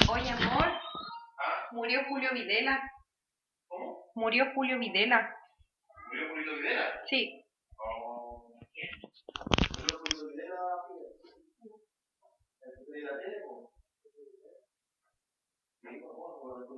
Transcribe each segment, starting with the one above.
Oye, amor, murió Julio Videla. ¿Cómo? Murió Julio Videla. ¿Murió Julio Videla? Sí. ¿Murió Julio Videla? ¿El de la tele? Sí, por favor,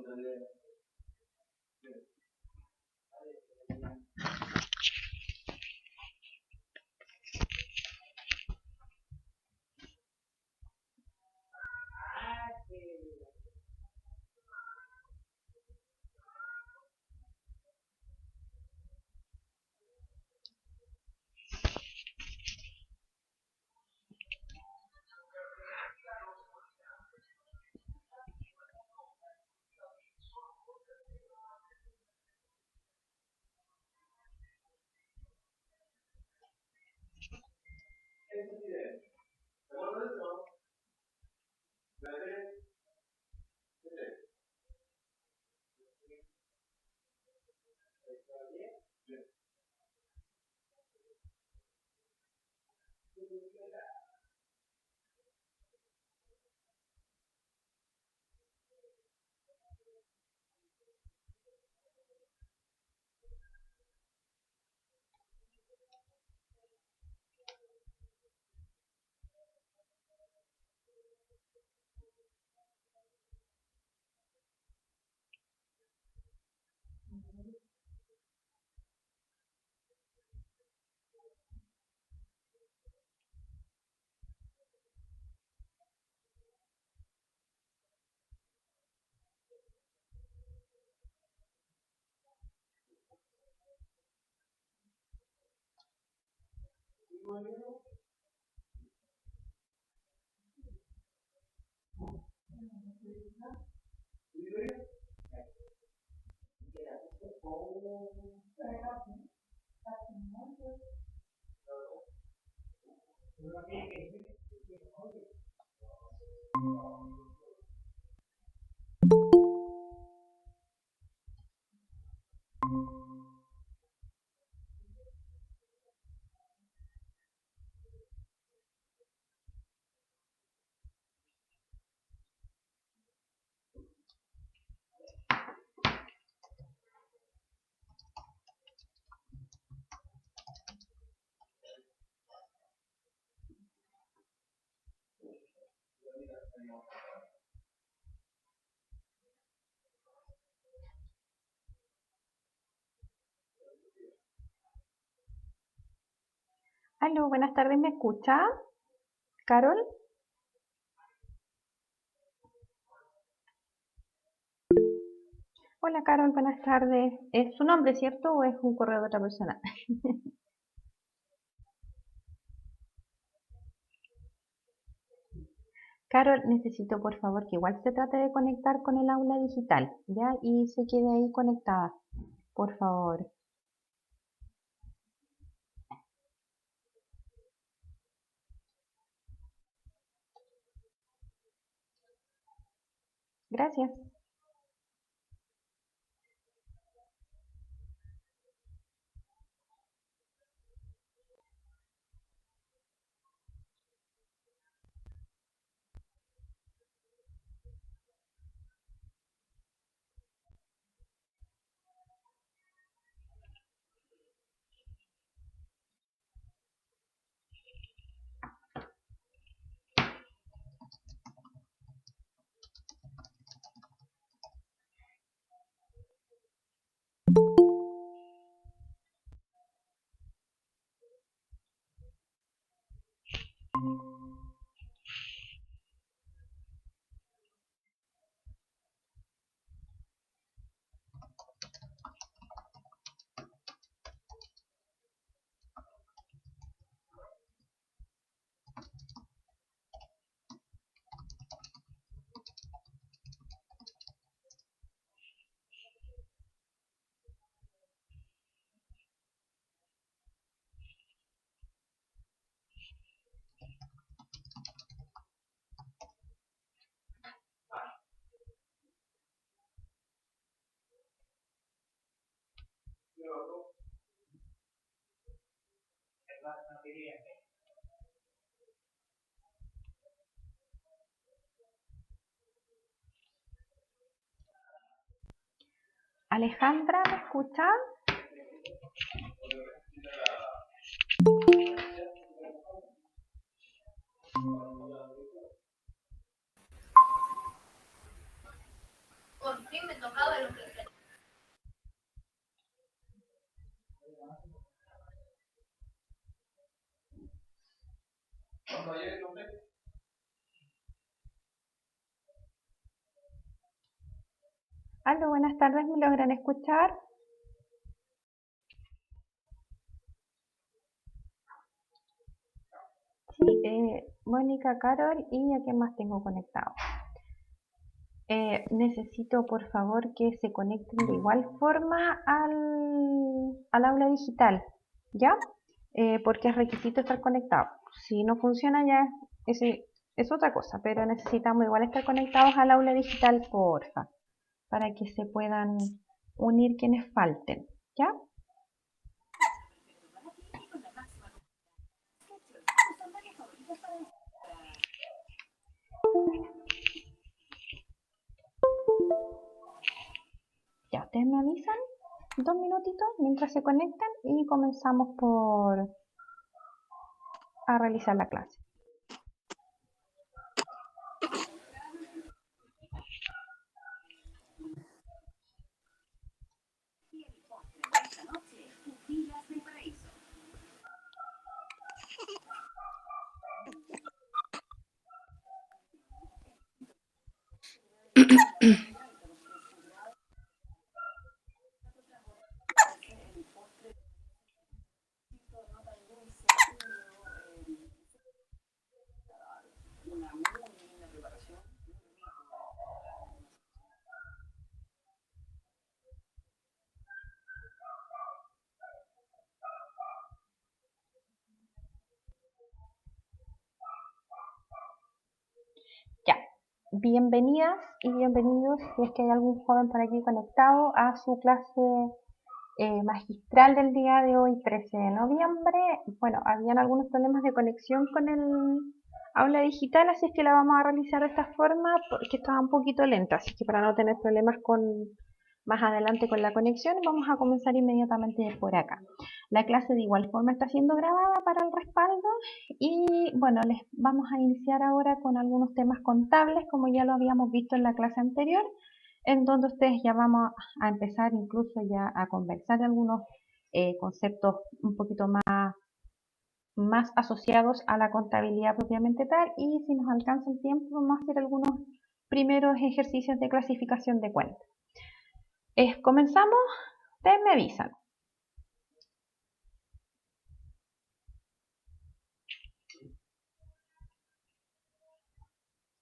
Aló, buenas tardes, ¿me escucha? ¿Carol? Hola, Carol, buenas tardes. ¿Es su nombre, cierto, o es un correo de otra persona? Carol, necesito por favor que igual se trate de conectar con el aula digital, ¿ya? Y se quede ahí conectada, por favor. Gracias. Alejandra, ¿me escucha? Aló, buenas tardes, ¿me logran escuchar? Sí, Mónica, Carol y a quién más tengo conectado. Necesito por favor que se conecten de igual forma al aula digital, ¿ya? Porque es requisito estar conectado. Si no funciona ya es otra cosa, pero necesitamos igual estar conectados al aula digital, porfa, para que se puedan unir quienes falten, ¿ya? Ya, ustedes me avisan 2 minutitos mientras se conectan y comenzamos a realizar la clase. Ya, bienvenidas y bienvenidos, si es que hay algún joven por aquí conectado, a su clase magistral del día de hoy, 13 de noviembre. Bueno, habían algunos problemas de conexión con el aula digital, así es que la vamos a realizar de esta forma porque estaba un poquito lenta, así que para no tener problemas con más adelante con la conexión. Vamos a comenzar inmediatamente por acá. La clase de igual forma está siendo grabada para el respaldo y bueno, les vamos a iniciar ahora con algunos temas contables como ya lo habíamos visto en la clase anterior, en donde ustedes ya vamos a empezar incluso ya a conversar de algunos conceptos un poquito más asociados a la contabilidad propiamente tal, y si nos alcanza el tiempo vamos a hacer algunos primeros ejercicios de clasificación de cuentas. Comenzamos, ustedes me avisan.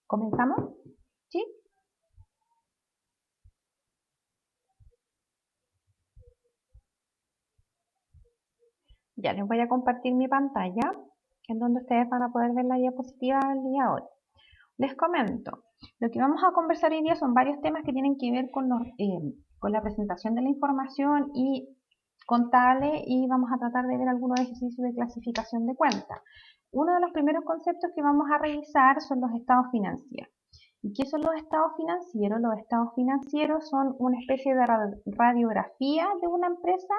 ¿Comenzamos? ¿Sí? Ya les voy a compartir mi pantalla, en donde ustedes van a poder ver la diapositiva del día de hoy. Les comento, lo que vamos a conversar hoy día son varios temas que tienen que ver con la presentación de la información y contable, y vamos a tratar de ver algunos ejercicios de clasificación de cuentas. Uno de los primeros conceptos que vamos a revisar son los estados financieros. ¿Y qué son los estados financieros? Los estados financieros son una especie de radiografía de una empresa,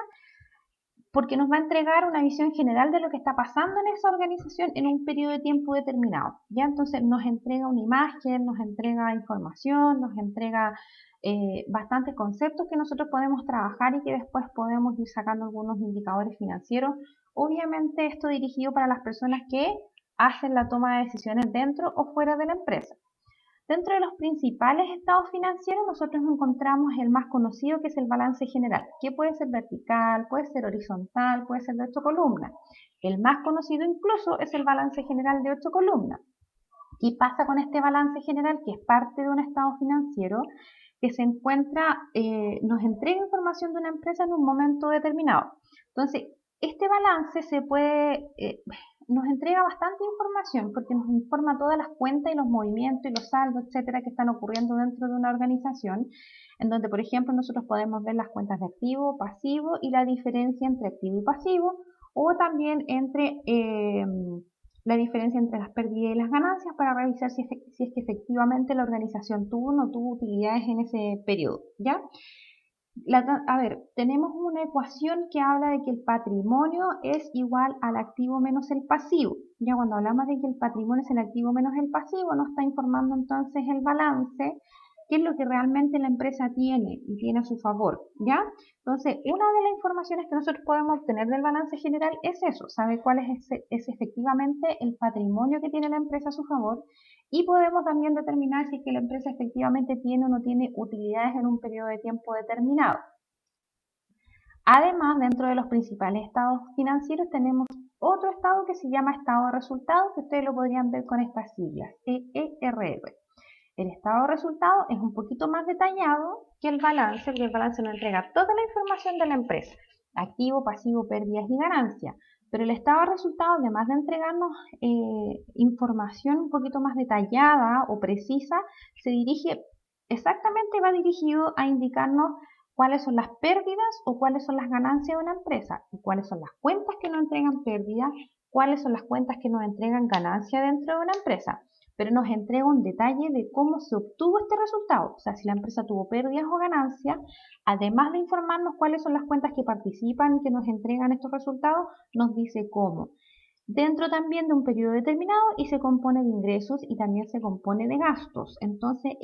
porque nos va a entregar una visión general de lo que está pasando en esa organización en un periodo de tiempo determinado. ¿Ya? Entonces nos entrega una imagen, nos entrega información, nos entrega bastantes conceptos que nosotros podemos trabajar y que después podemos ir sacando algunos indicadores financieros. Obviamente esto dirigido para las personas que hacen la toma de decisiones dentro o fuera de la empresa. Dentro de los principales estados financieros nosotros encontramos el más conocido, que es el balance general, que puede ser vertical, puede ser horizontal, puede ser de 8 columnas. El más conocido incluso es el balance general de 8 columnas. ¿Qué pasa con este balance general, que es parte de un estado financiero que se encuentra, nos entrega información de una empresa en un momento determinado? Entonces, este balance nos entrega bastante información, porque nos informa todas las cuentas y los movimientos y los saldos, etcétera, que están ocurriendo dentro de una organización, en donde, por ejemplo, nosotros podemos ver las cuentas de activo, pasivo y la diferencia entre activo y pasivo, o también entre la diferencia entre las pérdidas y las ganancias, para revisar si es que efectivamente la organización tuvo o no tuvo utilidades en ese periodo, ¿ya? Tenemos una ecuación que habla de que el patrimonio es igual al activo menos el pasivo. Ya cuando hablamos de que el patrimonio es el activo menos el pasivo, nos está informando entonces el balance, qué es lo que realmente la empresa tiene y tiene a su favor, ¿ya? Entonces, una de las informaciones que nosotros podemos obtener del balance general es eso, saber cuál es efectivamente el patrimonio que tiene la empresa a su favor, y podemos también determinar si es que la empresa efectivamente tiene o no tiene utilidades en un periodo de tiempo determinado. Además, dentro de los principales estados financieros tenemos otro estado que se llama estado de resultados, que ustedes lo podrían ver con estas siglas, ERR. El estado de resultados es un poquito más detallado que el balance, porque el balance nos entrega toda la información de la empresa, activo, pasivo, pérdidas y ganancias. Pero el estado de resultados, además de entregarnos información un poquito más detallada o precisa, va dirigido a indicarnos cuáles son las pérdidas o cuáles son las ganancias de una empresa, y cuáles son las cuentas que nos entregan pérdidas, cuáles son las cuentas que nos entregan ganancia dentro de una empresa. Pero nos entrega un detalle de cómo se obtuvo este resultado, o sea, si la empresa tuvo pérdidas o ganancias, además de informarnos cuáles son las cuentas que participan y que nos entregan estos resultados, nos dice cómo. Dentro también de un periodo determinado, y se compone de ingresos y también se compone de gastos. Entonces,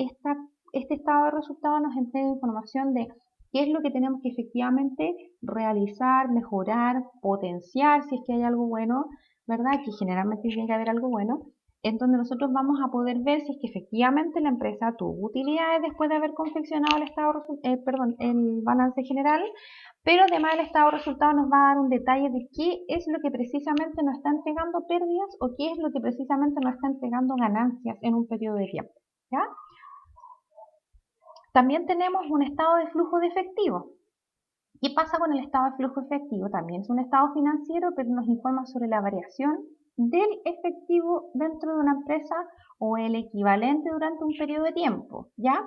este estado de resultados nos entrega información de qué es lo que tenemos que efectivamente realizar, mejorar, potenciar, si es que hay algo bueno, ¿verdad? Que generalmente tiene que haber algo bueno, en donde nosotros vamos a poder ver si es que efectivamente la empresa tuvo utilidades después de haber confeccionado el balance general, pero además el estado de resultados nos va a dar un detalle de qué es lo que precisamente nos está entregando pérdidas o qué es lo que precisamente nos está entregando ganancias en un periodo de tiempo, ¿ya? También tenemos un estado de flujo de efectivo. ¿Qué pasa con el estado de flujo efectivo? También es un estado financiero, pero nos informa sobre la variación del efectivo dentro de una empresa o el equivalente durante un periodo de tiempo, ¿ya?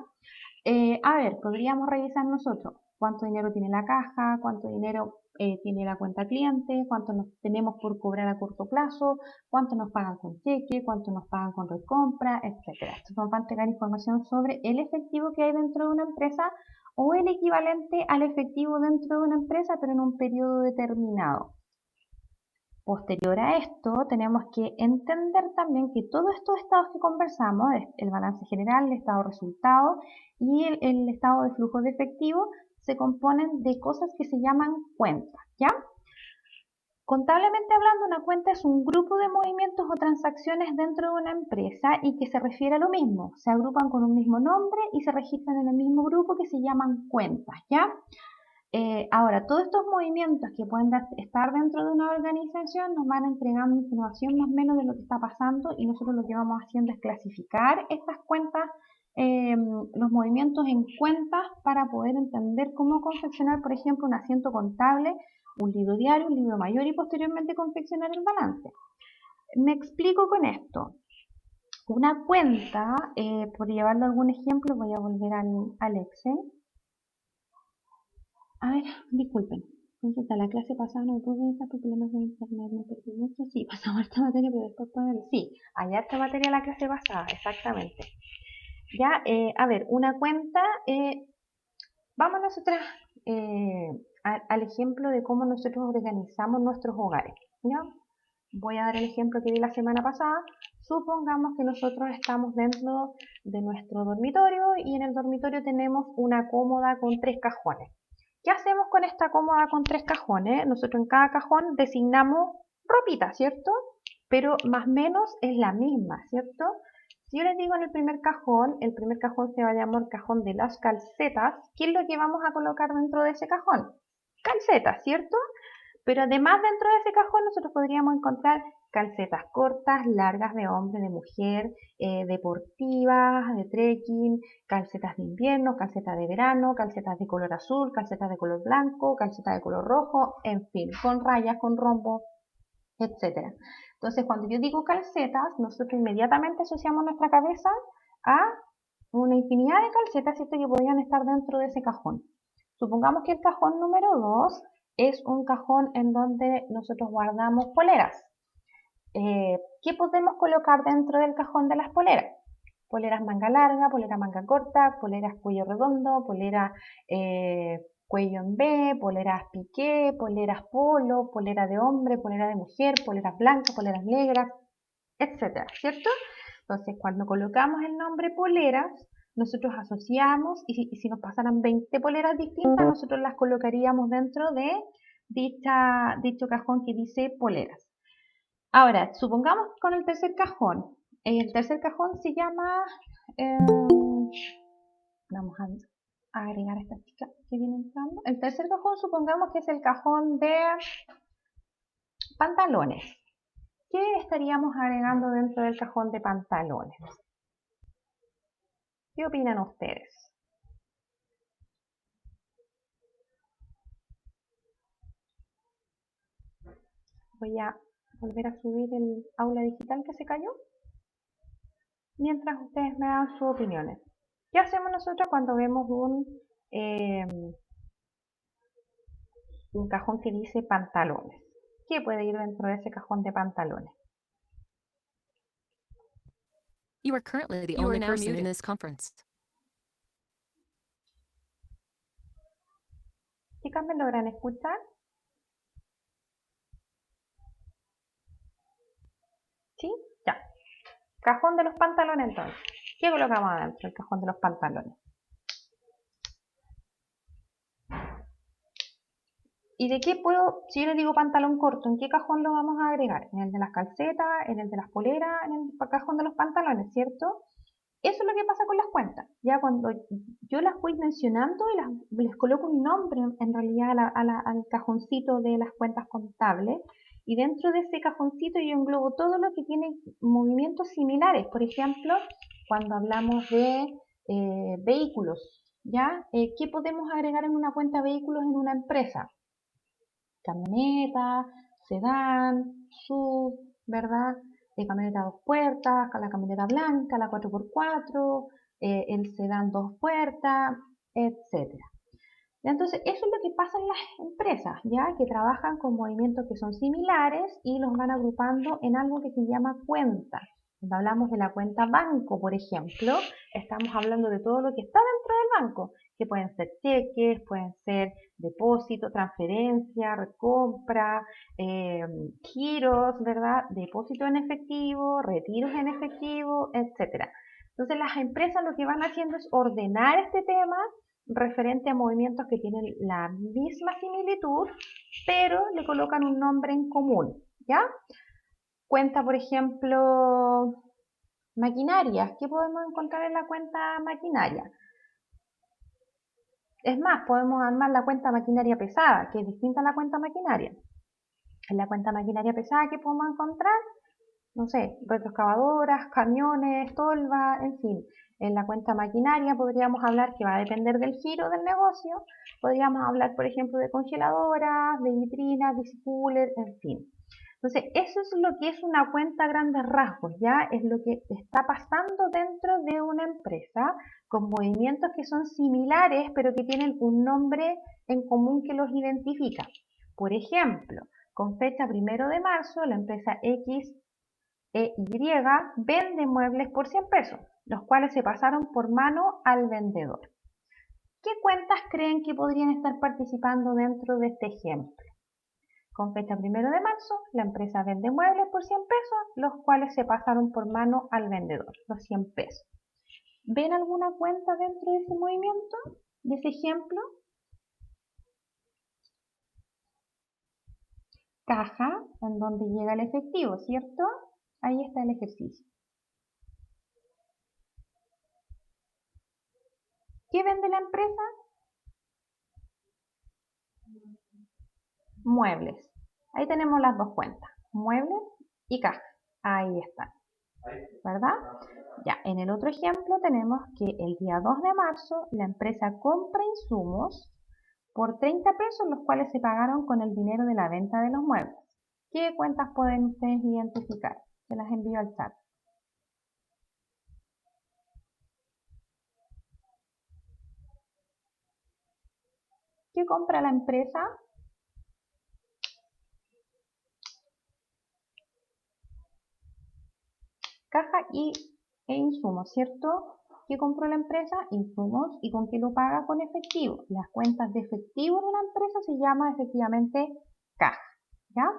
Podríamos revisar nosotros cuánto dinero tiene la caja, cuánto dinero tiene la cuenta cliente, cuánto nos tenemos por cobrar a corto plazo, cuánto nos pagan con cheque, cuánto nos pagan con recompra, etcétera. Esto nos va a entregar información sobre el efectivo que hay dentro de una empresa o el equivalente al efectivo dentro de una empresa, pero en un periodo determinado. Posterior a esto, tenemos que entender también que todos estos estados que conversamos, el balance general, el estado de resultado y el estado de flujo de efectivo, se componen de cosas que se llaman cuentas, ¿ya? Contablemente hablando, una cuenta es un grupo de movimientos o transacciones dentro de una empresa y que se refiere a lo mismo. Se agrupan con un mismo nombre y se registran en el mismo grupo que se llaman cuentas, ¿ya? Ahora, todos estos movimientos que pueden estar dentro de una organización nos van entregando información más o menos de lo que está pasando y nosotros lo que vamos haciendo es clasificar estas cuentas, los movimientos en cuentas para poder entender cómo confeccionar, por ejemplo, un asiento contable, un libro diario, un libro mayor y posteriormente confeccionar el balance. Me explico con esto. Una cuenta, por llevarlo a algún ejemplo, voy a volver al Excel. A ver, disculpen. Consulta, la clase pasada no me pude conectar por problemas de internet, me perdí mucho. Sí, pasamos esta materia, pero después poner. Sí, hay harta materia la clase pasada, exactamente. Ya, a ver, una cuenta, vamos nosotras al ejemplo de cómo nosotros organizamos nuestros hogares. ¿Ya? Voy a dar el ejemplo que di la semana pasada. Supongamos que nosotros estamos dentro de nuestro dormitorio y en el dormitorio tenemos una cómoda con 3 cajones. ¿Qué hacemos con esta cómoda con 3 cajones? Nosotros en cada cajón designamos ropita, ¿cierto? Pero más o menos es la misma, ¿cierto? Si yo les digo en el primer cajón se va a llamar cajón de las calcetas. ¿Qué es lo que vamos a colocar dentro de ese cajón? Calcetas, ¿cierto? Pero además dentro de ese cajón nosotros podríamos encontrar calcetas cortas, largas de hombre, de mujer, deportivas, de trekking, calcetas de invierno, calcetas de verano, calcetas de color azul, calcetas de color blanco, calcetas de color rojo, en fin, con rayas, con rombo, etc. Entonces cuando yo digo calcetas, nosotros inmediatamente asociamos nuestra cabeza a una infinidad de calcetas, ¿cierto?, que podrían estar dentro de ese cajón. Supongamos que el cajón número 2 es un cajón en donde nosotros guardamos poleras. ¿Qué podemos colocar dentro del cajón de las poleras? Poleras manga larga, polera manga corta, poleras cuello redondo, polera cuello en V, poleras piqué, poleras polo, polera de hombre, polera de mujer, poleras blancas, poleras negras, etcétera, ¿cierto? Entonces, cuando colocamos el nombre poleras, nosotros asociamos y si nos pasaran 20 poleras distintas, nosotros las colocaríamos dentro de dicho cajón que dice poleras. Ahora, supongamos con el tercer cajón. El tercer cajón se llama... vamos a agregar a esta chica que viene entrando. El tercer cajón supongamos que es el cajón de pantalones. ¿Qué estaríamos agregando dentro del cajón de pantalones? ¿Qué opinan ustedes? Voy a volver a subir el aula digital que se cayó mientras ustedes me dan sus opiniones. ¿Qué hacemos nosotros cuando vemos un cajón que dice pantalones? ¿Qué puede ir dentro de ese cajón de pantalones? You are currently the only person in this conference. Chicas, ¿me logran escuchar? ¿Sí? Ya. Cajón de los pantalones entonces. ¿Qué colocamos adentro del cajón de los pantalones? ¿Y de qué puedo, si yo le digo pantalón corto, en qué cajón lo vamos a agregar? ¿En el de las calcetas, en el de las poleras, en el cajón de los pantalones, cierto? Eso es lo que pasa con las cuentas. Ya cuando yo las voy mencionando y les coloco un nombre en realidad al cajoncito de las cuentas contables, y dentro de ese cajoncito yo englobo todo lo que tiene movimientos similares. Por ejemplo, cuando hablamos de vehículos, ¿ya? ¿Qué podemos agregar en una cuenta vehículos en una empresa? Camioneta, sedán, SUV, ¿verdad? Camioneta 2 puertas, la camioneta blanca, la 4x4, el sedán 2 puertas, etc. Entonces, eso es lo que pasa en las empresas, ¿ya? Que trabajan con movimientos que son similares y los van agrupando en algo que se llama cuenta. Cuando hablamos de la cuenta banco, por ejemplo, estamos hablando de todo lo que está dentro del banco, que pueden ser cheques, pueden ser depósitos, transferencia, recompra, giros, ¿verdad? Depósito en efectivo, retiros en efectivo, etc. Entonces, las empresas lo que van haciendo es ordenar este tema referente a movimientos que tienen la misma similitud, pero le colocan un nombre en común, ¿ya? Cuenta, por ejemplo, maquinarias. ¿Qué podemos encontrar en la cuenta maquinaria? Es más, podemos armar la cuenta maquinaria pesada, que es distinta a la cuenta maquinaria. En la cuenta maquinaria pesada, ¿qué podemos encontrar? No sé, retroexcavadoras, camiones, tolva, en fin. En la cuenta maquinaria podríamos hablar que va a depender del giro del negocio. Podríamos hablar, por ejemplo, de congeladoras, de vitrinas, de cooler, en fin. Entonces, eso es lo que es una cuenta a grandes rasgos, ¿ya? Es lo que está pasando dentro de una empresa con movimientos que son similares, pero que tienen un nombre en común que los identifica. Por ejemplo, con fecha 1 de marzo, la empresa X y vende muebles por 100 pesos, los cuales se pasaron por mano al vendedor. ¿Qué cuentas creen que podrían estar participando dentro de este ejemplo? Con fecha 1 de marzo, la empresa vende muebles por 100 pesos, los cuales se pasaron por mano al vendedor, los 100 pesos. ¿Ven alguna cuenta dentro de ese movimiento, de ese ejemplo? Caja, en donde llega el efectivo, ¿cierto? Ahí está el ejercicio. ¿Qué vende la empresa? Muebles. Ahí tenemos las dos cuentas, muebles y caja. Ahí están, ¿verdad? Ya, en el otro ejemplo tenemos que el día 2 de marzo la empresa compra insumos por 30 pesos, los cuales se pagaron con el dinero de la venta de los muebles. ¿Qué cuentas pueden ustedes identificar? Se las envío al chat. ¿Qué compra la empresa? Caja e insumos, ¿cierto? ¿Qué compró la empresa? Insumos. ¿Y con qué lo paga? Con efectivo. Las cuentas de efectivo de una empresa se llama efectivamente caja, ¿ya?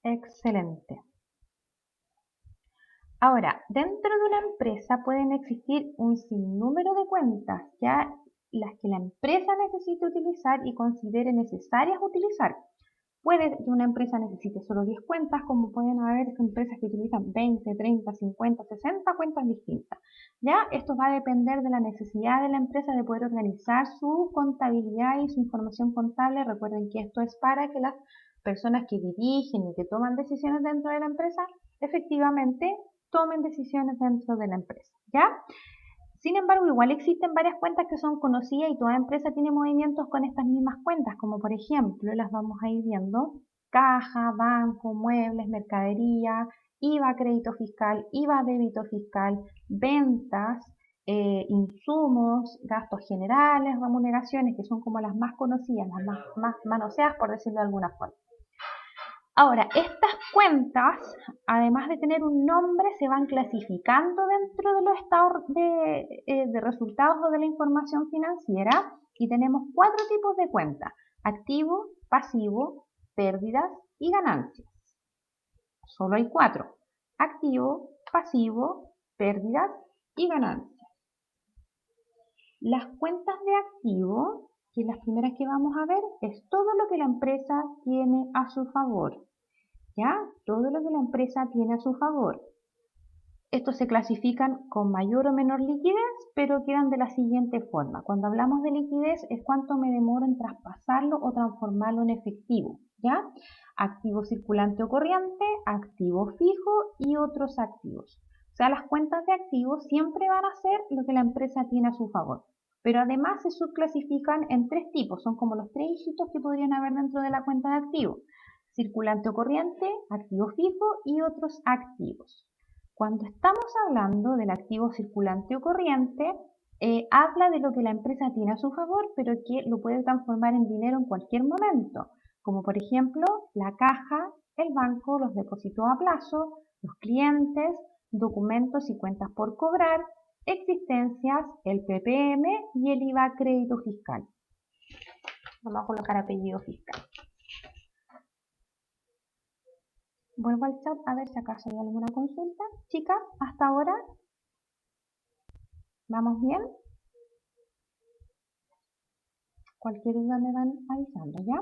Excelente. Ahora, dentro de una empresa pueden existir un sinnúmero de cuentas, ya las que la empresa necesite utilizar y considere necesarias utilizar. Puede que una empresa necesite solo 10 cuentas, como pueden haber empresas que utilizan 20, 30, 50, 60 cuentas distintas. Ya esto va a depender de la necesidad de la empresa de poder organizar su contabilidad y su información contable. Recuerden que esto es para que las personas que dirigen y que toman decisiones dentro de la empresa, efectivamente tomen decisiones dentro de la empresa, ¿ya? Sin embargo, igual existen varias cuentas que son conocidas y toda empresa tiene movimientos con estas mismas cuentas, como por ejemplo, las vamos a ir viendo, caja, banco, muebles, mercadería, IVA crédito fiscal, IVA débito fiscal, ventas, insumos, gastos generales, remuneraciones, que son como las más conocidas, las más manoseadas, por decirlo de alguna forma. Ahora, estas cuentas, además de tener un nombre, se van clasificando dentro de los estados de resultados o de la información financiera y tenemos 4 tipos de cuentas: activo, pasivo, pérdidas y ganancias. Solo hay 4: activo, pasivo, pérdidas y ganancias. Las cuentas de activo, que las primeras que vamos a ver, es todo lo que la empresa tiene a su favor. ¿Ya? Todo lo que la empresa tiene a su favor. Estos se clasifican con mayor o menor liquidez, pero quedan de la siguiente forma. Cuando hablamos de liquidez es cuánto me demoro en traspasarlo o transformarlo en efectivo, ¿ya? Activo circulante o corriente, activo fijo y otros activos. O sea, las cuentas de activos siempre van a ser lo que la empresa tiene a su favor. Pero además se subclasifican en 3 tipos. Son como los 3 hijitos que podrían haber dentro de la cuenta de activos: circulante o corriente, activo fijo y otros activos. Cuando estamos hablando del activo circulante o corriente, habla de lo que la empresa tiene a su favor, pero que lo puede transformar en dinero en cualquier momento, como por ejemplo la caja, el banco, los depósitos a plazo, los clientes, documentos y cuentas por cobrar, existencias, el PPM y el IVA crédito fiscal. Vamos a colocar apellido fiscal. Vuelvo al chat a ver si acaso hay alguna consulta. Chicas, hasta ahora, ¿vamos bien? Cualquier duda me van avisando, ¿ya?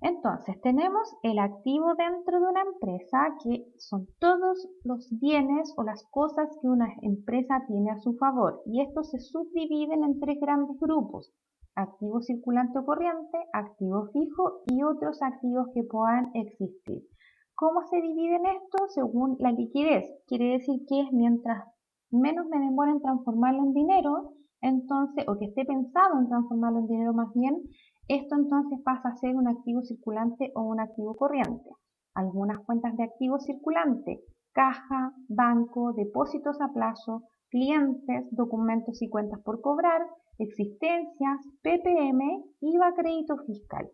Entonces, tenemos el activo dentro de una empresa, que son todos los bienes o las cosas que una empresa tiene a su favor. Y estos se subdividen en tres grandes grupos: activo circulante o corriente, activo fijo y otros activos que puedan existir. ¿Cómo se dividen estos? Según la liquidez. Quiere decir que es mientras menos me demore en transformarlo en dinero, entonces, o que esté pensado en transformarlo en dinero más bien, esto entonces pasa a ser un activo circulante o un activo corriente. Algunas cuentas de activo circulante: caja, banco, depósitos a plazo, clientes, documentos y cuentas por cobrar, existencias, PPM, IVA crédito fiscal.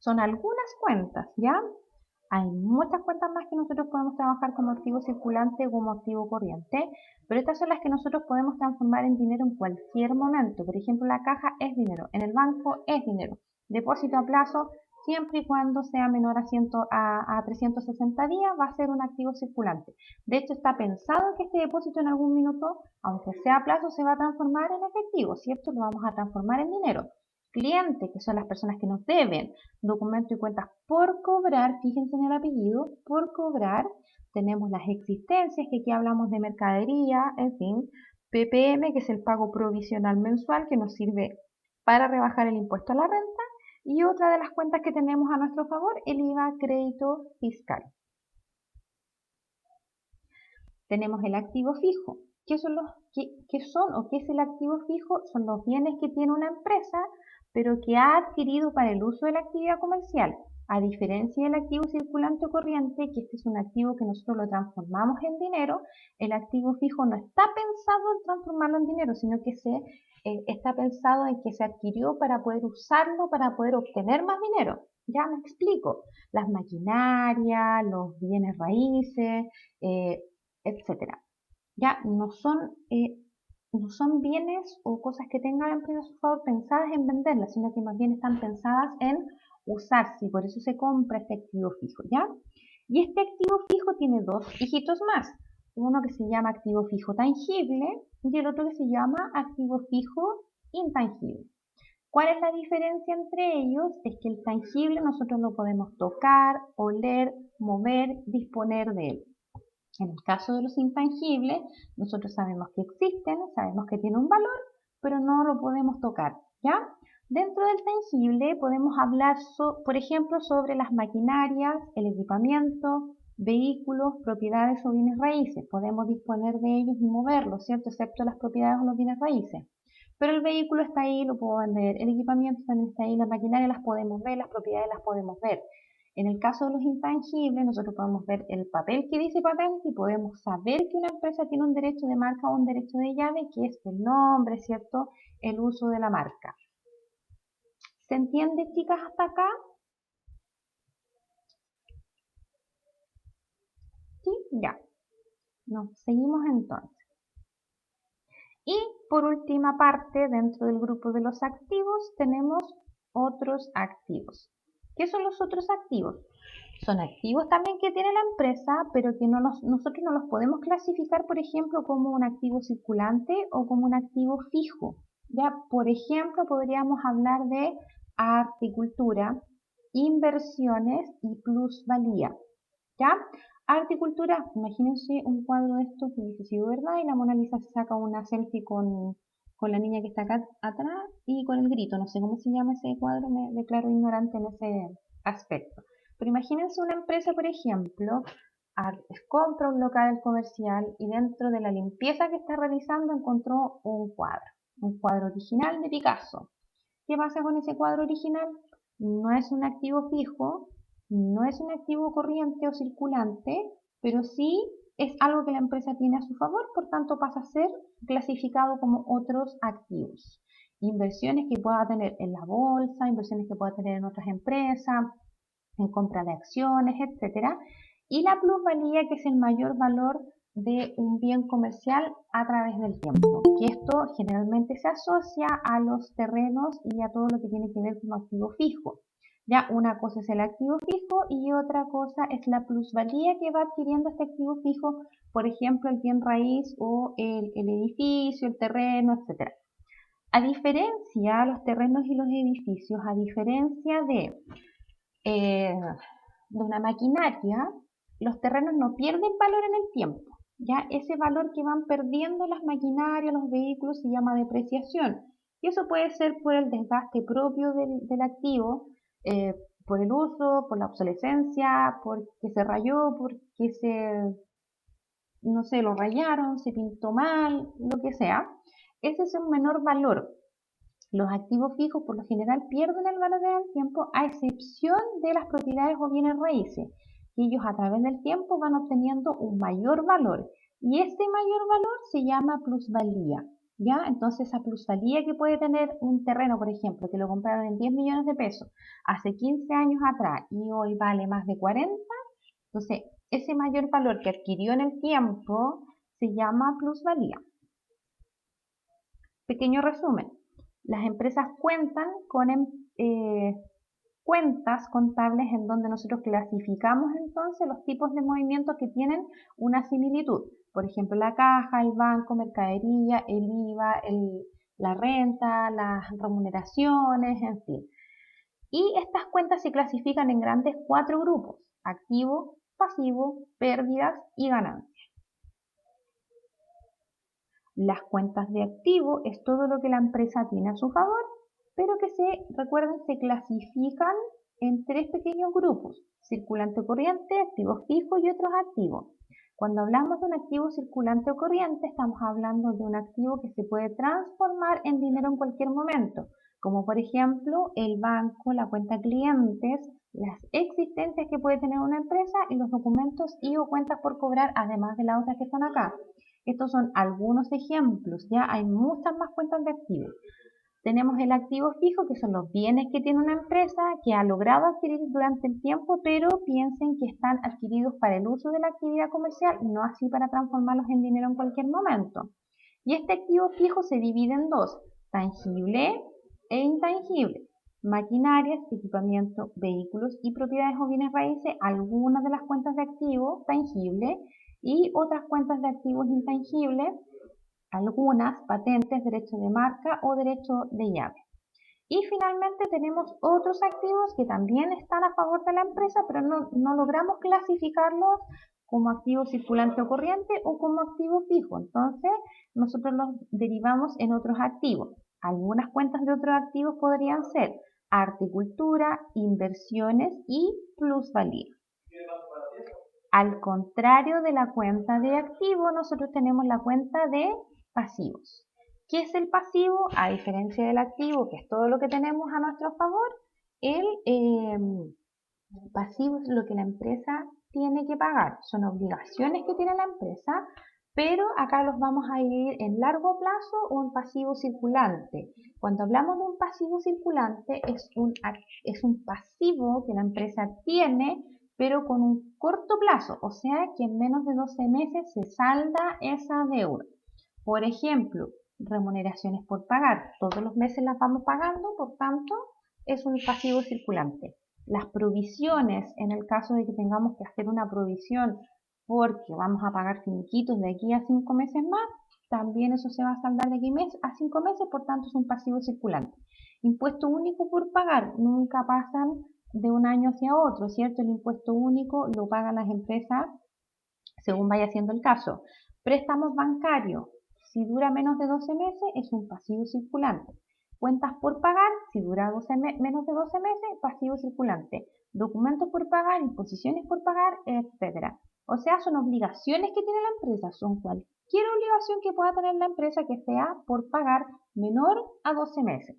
Son algunas cuentas, ¿ya? Hay muchas cuentas más que nosotros podemos trabajar como activo circulante o como activo corriente, pero estas son las que nosotros podemos transformar en dinero en cualquier momento. Por ejemplo, la caja es dinero, en el banco es dinero, depósito a plazo, siempre y cuando sea menor a 360 días, va a ser un activo circulante. De hecho, está pensado que este depósito en algún minuto, aunque sea a plazo, se va a transformar en efectivo, ¿cierto? Lo vamos a transformar en dinero. Cliente, que son las personas que nos deben, documento y cuentas por cobrar, fíjense en el apellido, por cobrar. Tenemos las existencias, que aquí hablamos de mercadería, en fin. PPM, que es el pago provisional mensual, que nos sirve para rebajar el impuesto a la renta. Y otra de las cuentas que tenemos a nuestro favor, el IVA crédito fiscal. Tenemos el activo fijo. ¿Qué son o qué es el activo fijo? Son los bienes que tiene una empresa, pero que ha adquirido para el uso de la actividad comercial. A diferencia del activo circulante o corriente, que este es un activo que nosotros lo transformamos en dinero, el activo fijo no está pensado en transformarlo en dinero, sino que está pensado en que se adquirió para poder usarlo, para poder obtener más dinero. Ya me explico. Las maquinarias, los bienes raíces, etcétera. Ya no son bienes o cosas que tenga la empresa a su favor pensadas en venderlas, sino que más bien están pensadas en usarse, y por eso se compra este activo fijo, ¿ya? Y este activo fijo tiene dos dígitos más, uno que se llama activo fijo tangible y el otro que se llama activo fijo intangible. ¿Cuál es la diferencia entre ellos? Es que el tangible nosotros lo podemos tocar, oler, mover, disponer de él. En el caso de los intangibles, nosotros sabemos que existen, sabemos que tienen un valor, pero no lo podemos tocar, ¿ya? Dentro del tangible podemos hablar, por ejemplo, sobre las maquinarias, el equipamiento, vehículos, propiedades o bienes raíces. Podemos disponer de ellos y moverlos, ¿cierto? Excepto las propiedades o los bienes raíces. Pero el vehículo está ahí, lo puedo vender. El equipamiento también está ahí, las maquinarias las podemos ver, las propiedades las podemos ver. En el caso de los intangibles, nosotros podemos ver el papel que dice patente y podemos saber que una empresa tiene un derecho de marca o un derecho de llave, que es el nombre, ¿cierto? El uso de la marca. ¿Se entiende, chicas, hasta acá? ¿Sí? Ya. Nos seguimos entonces. Y por última parte, dentro del grupo de los activos, tenemos otros activos. ¿Qué son los otros activos? Son activos también que tiene la empresa, pero que nosotros no los podemos clasificar, por ejemplo, como un activo circulante o como un activo fijo. Ya, por ejemplo, podríamos hablar de articultura, inversiones y plusvalía. ¿Ya? Articultura, imagínense un cuadro de estos que dice sí, ¿verdad? Y la Mona Lisa se saca una selfie con la niña que está acá atrás y con el grito. No sé cómo se llama ese cuadro, me declaro ignorante en ese aspecto. Pero imagínense una empresa, por ejemplo, compra un local comercial y dentro de la limpieza que está realizando encontró un cuadro original de Picasso. ¿Qué pasa con ese cuadro original? No es un activo fijo, no es un activo corriente o circulante, pero sí es algo que la empresa tiene a su favor, por tanto pasa a ser clasificado como otros activos. Inversiones que pueda tener en la bolsa, inversiones que pueda tener en otras empresas, en compra de acciones, etcétera. Y la plusvalía, que es el mayor valor de un bien comercial a través del tiempo, que esto generalmente se asocia a los terrenos y a todo lo que tiene que ver con activo fijo. Ya una cosa es el activo fijo y otra cosa es la plusvalía que va adquiriendo este activo fijo, por ejemplo, el bien raíz o el edificio, el terreno, etcétera. A diferencia, los terrenos y los edificios, a diferencia de una maquinaria, los terrenos no pierden valor en el tiempo. Ya ese valor que van perdiendo las maquinarias, los vehículos, se llama depreciación. Y eso puede ser por el desgaste propio del activo, por el uso, por la obsolescencia, porque se rayó, porque no sé, lo rayaron, se pintó mal, lo que sea. Ese es un menor valor. Los activos fijos por lo general pierden el valor en el tiempo, a excepción de las propiedades o bienes raíces. Y ellos a través del tiempo van obteniendo un mayor valor. Y este mayor valor se llama plusvalía. ¿Ya? Entonces esa plusvalía que puede tener un terreno, por ejemplo, que lo compraron en 10 millones de pesos hace 15 años atrás y hoy vale más de 40, entonces ese mayor valor que adquirió en el tiempo se llama plusvalía. Pequeño resumen. Las empresas cuentan con cuentas contables en donde nosotros clasificamos entonces los tipos de movimientos que tienen una similitud. Por ejemplo, la caja, el banco, mercadería, el IVA, la renta, las remuneraciones, en fin. Y estas cuentas se clasifican en grandes 4 grupos: activo, pasivo, pérdidas y ganancias. Las cuentas de activo es todo lo que la empresa tiene a su favor, pero que recuerden, se clasifican en 3 pequeños grupos: circulante o corriente, activos fijos y otros activos. Cuando hablamos de un activo circulante o corriente, estamos hablando de un activo que se puede transformar en dinero en cualquier momento, como por ejemplo el banco, la cuenta clientes, las existencias que puede tener una empresa y los documentos y o cuentas por cobrar, además de las otras que están acá. Estos son algunos ejemplos, ya hay muchas más cuentas de activos. Tenemos el activo fijo, que son los bienes que tiene una empresa que ha logrado adquirir durante el tiempo, pero piensen que están adquiridos para el uso de la actividad comercial, no así para transformarlos en dinero en cualquier momento. Y este activo fijo se divide en 2, tangible e intangible. Maquinarias, equipamiento, vehículos y propiedades o bienes raíces, algunas de las cuentas de activos tangibles y otras cuentas de activos intangibles, algunas patentes, derechos de marca o derecho de llave. Y finalmente tenemos otros activos que también están a favor de la empresa, pero no logramos clasificarlos como activo circulante o corriente o como activo fijo. Entonces nosotros los derivamos en otros activos. Algunas cuentas de otros activos podrían ser arte y cultura, inversiones y plusvalía. Al contrario de la cuenta de activo, nosotros tenemos la cuenta de pasivos. ¿Qué es el pasivo? A diferencia del activo, que es todo lo que tenemos a nuestro favor, el pasivo es lo que la empresa tiene que pagar. Son obligaciones que tiene la empresa, pero acá los vamos a dividir en largo plazo o en pasivo circulante. Cuando hablamos de un pasivo circulante, es un pasivo que la empresa tiene, pero con un corto plazo, o sea que en menos de 12 meses se salda esa deuda. Por ejemplo, remuneraciones por pagar. Todos los meses las vamos pagando, por tanto, es un pasivo circulante. Las provisiones, en el caso de que tengamos que hacer una provisión porque vamos a pagar finiquitos de aquí a 5 meses más, también eso se va a saldar de aquí a 5 meses, por tanto es un pasivo circulante. Impuesto único por pagar, nunca pasan de un año hacia otro, ¿cierto? El impuesto único lo pagan las empresas según vaya siendo el caso. Préstamos bancarios, si dura menos de 12 meses, es un pasivo circulante. Cuentas por pagar, si dura menos de 12 meses, pasivo circulante. Documentos por pagar, imposiciones por pagar, etc. O sea, son obligaciones que tiene la empresa, son cualquier obligación que pueda tener la empresa que sea por pagar menor a 12 meses.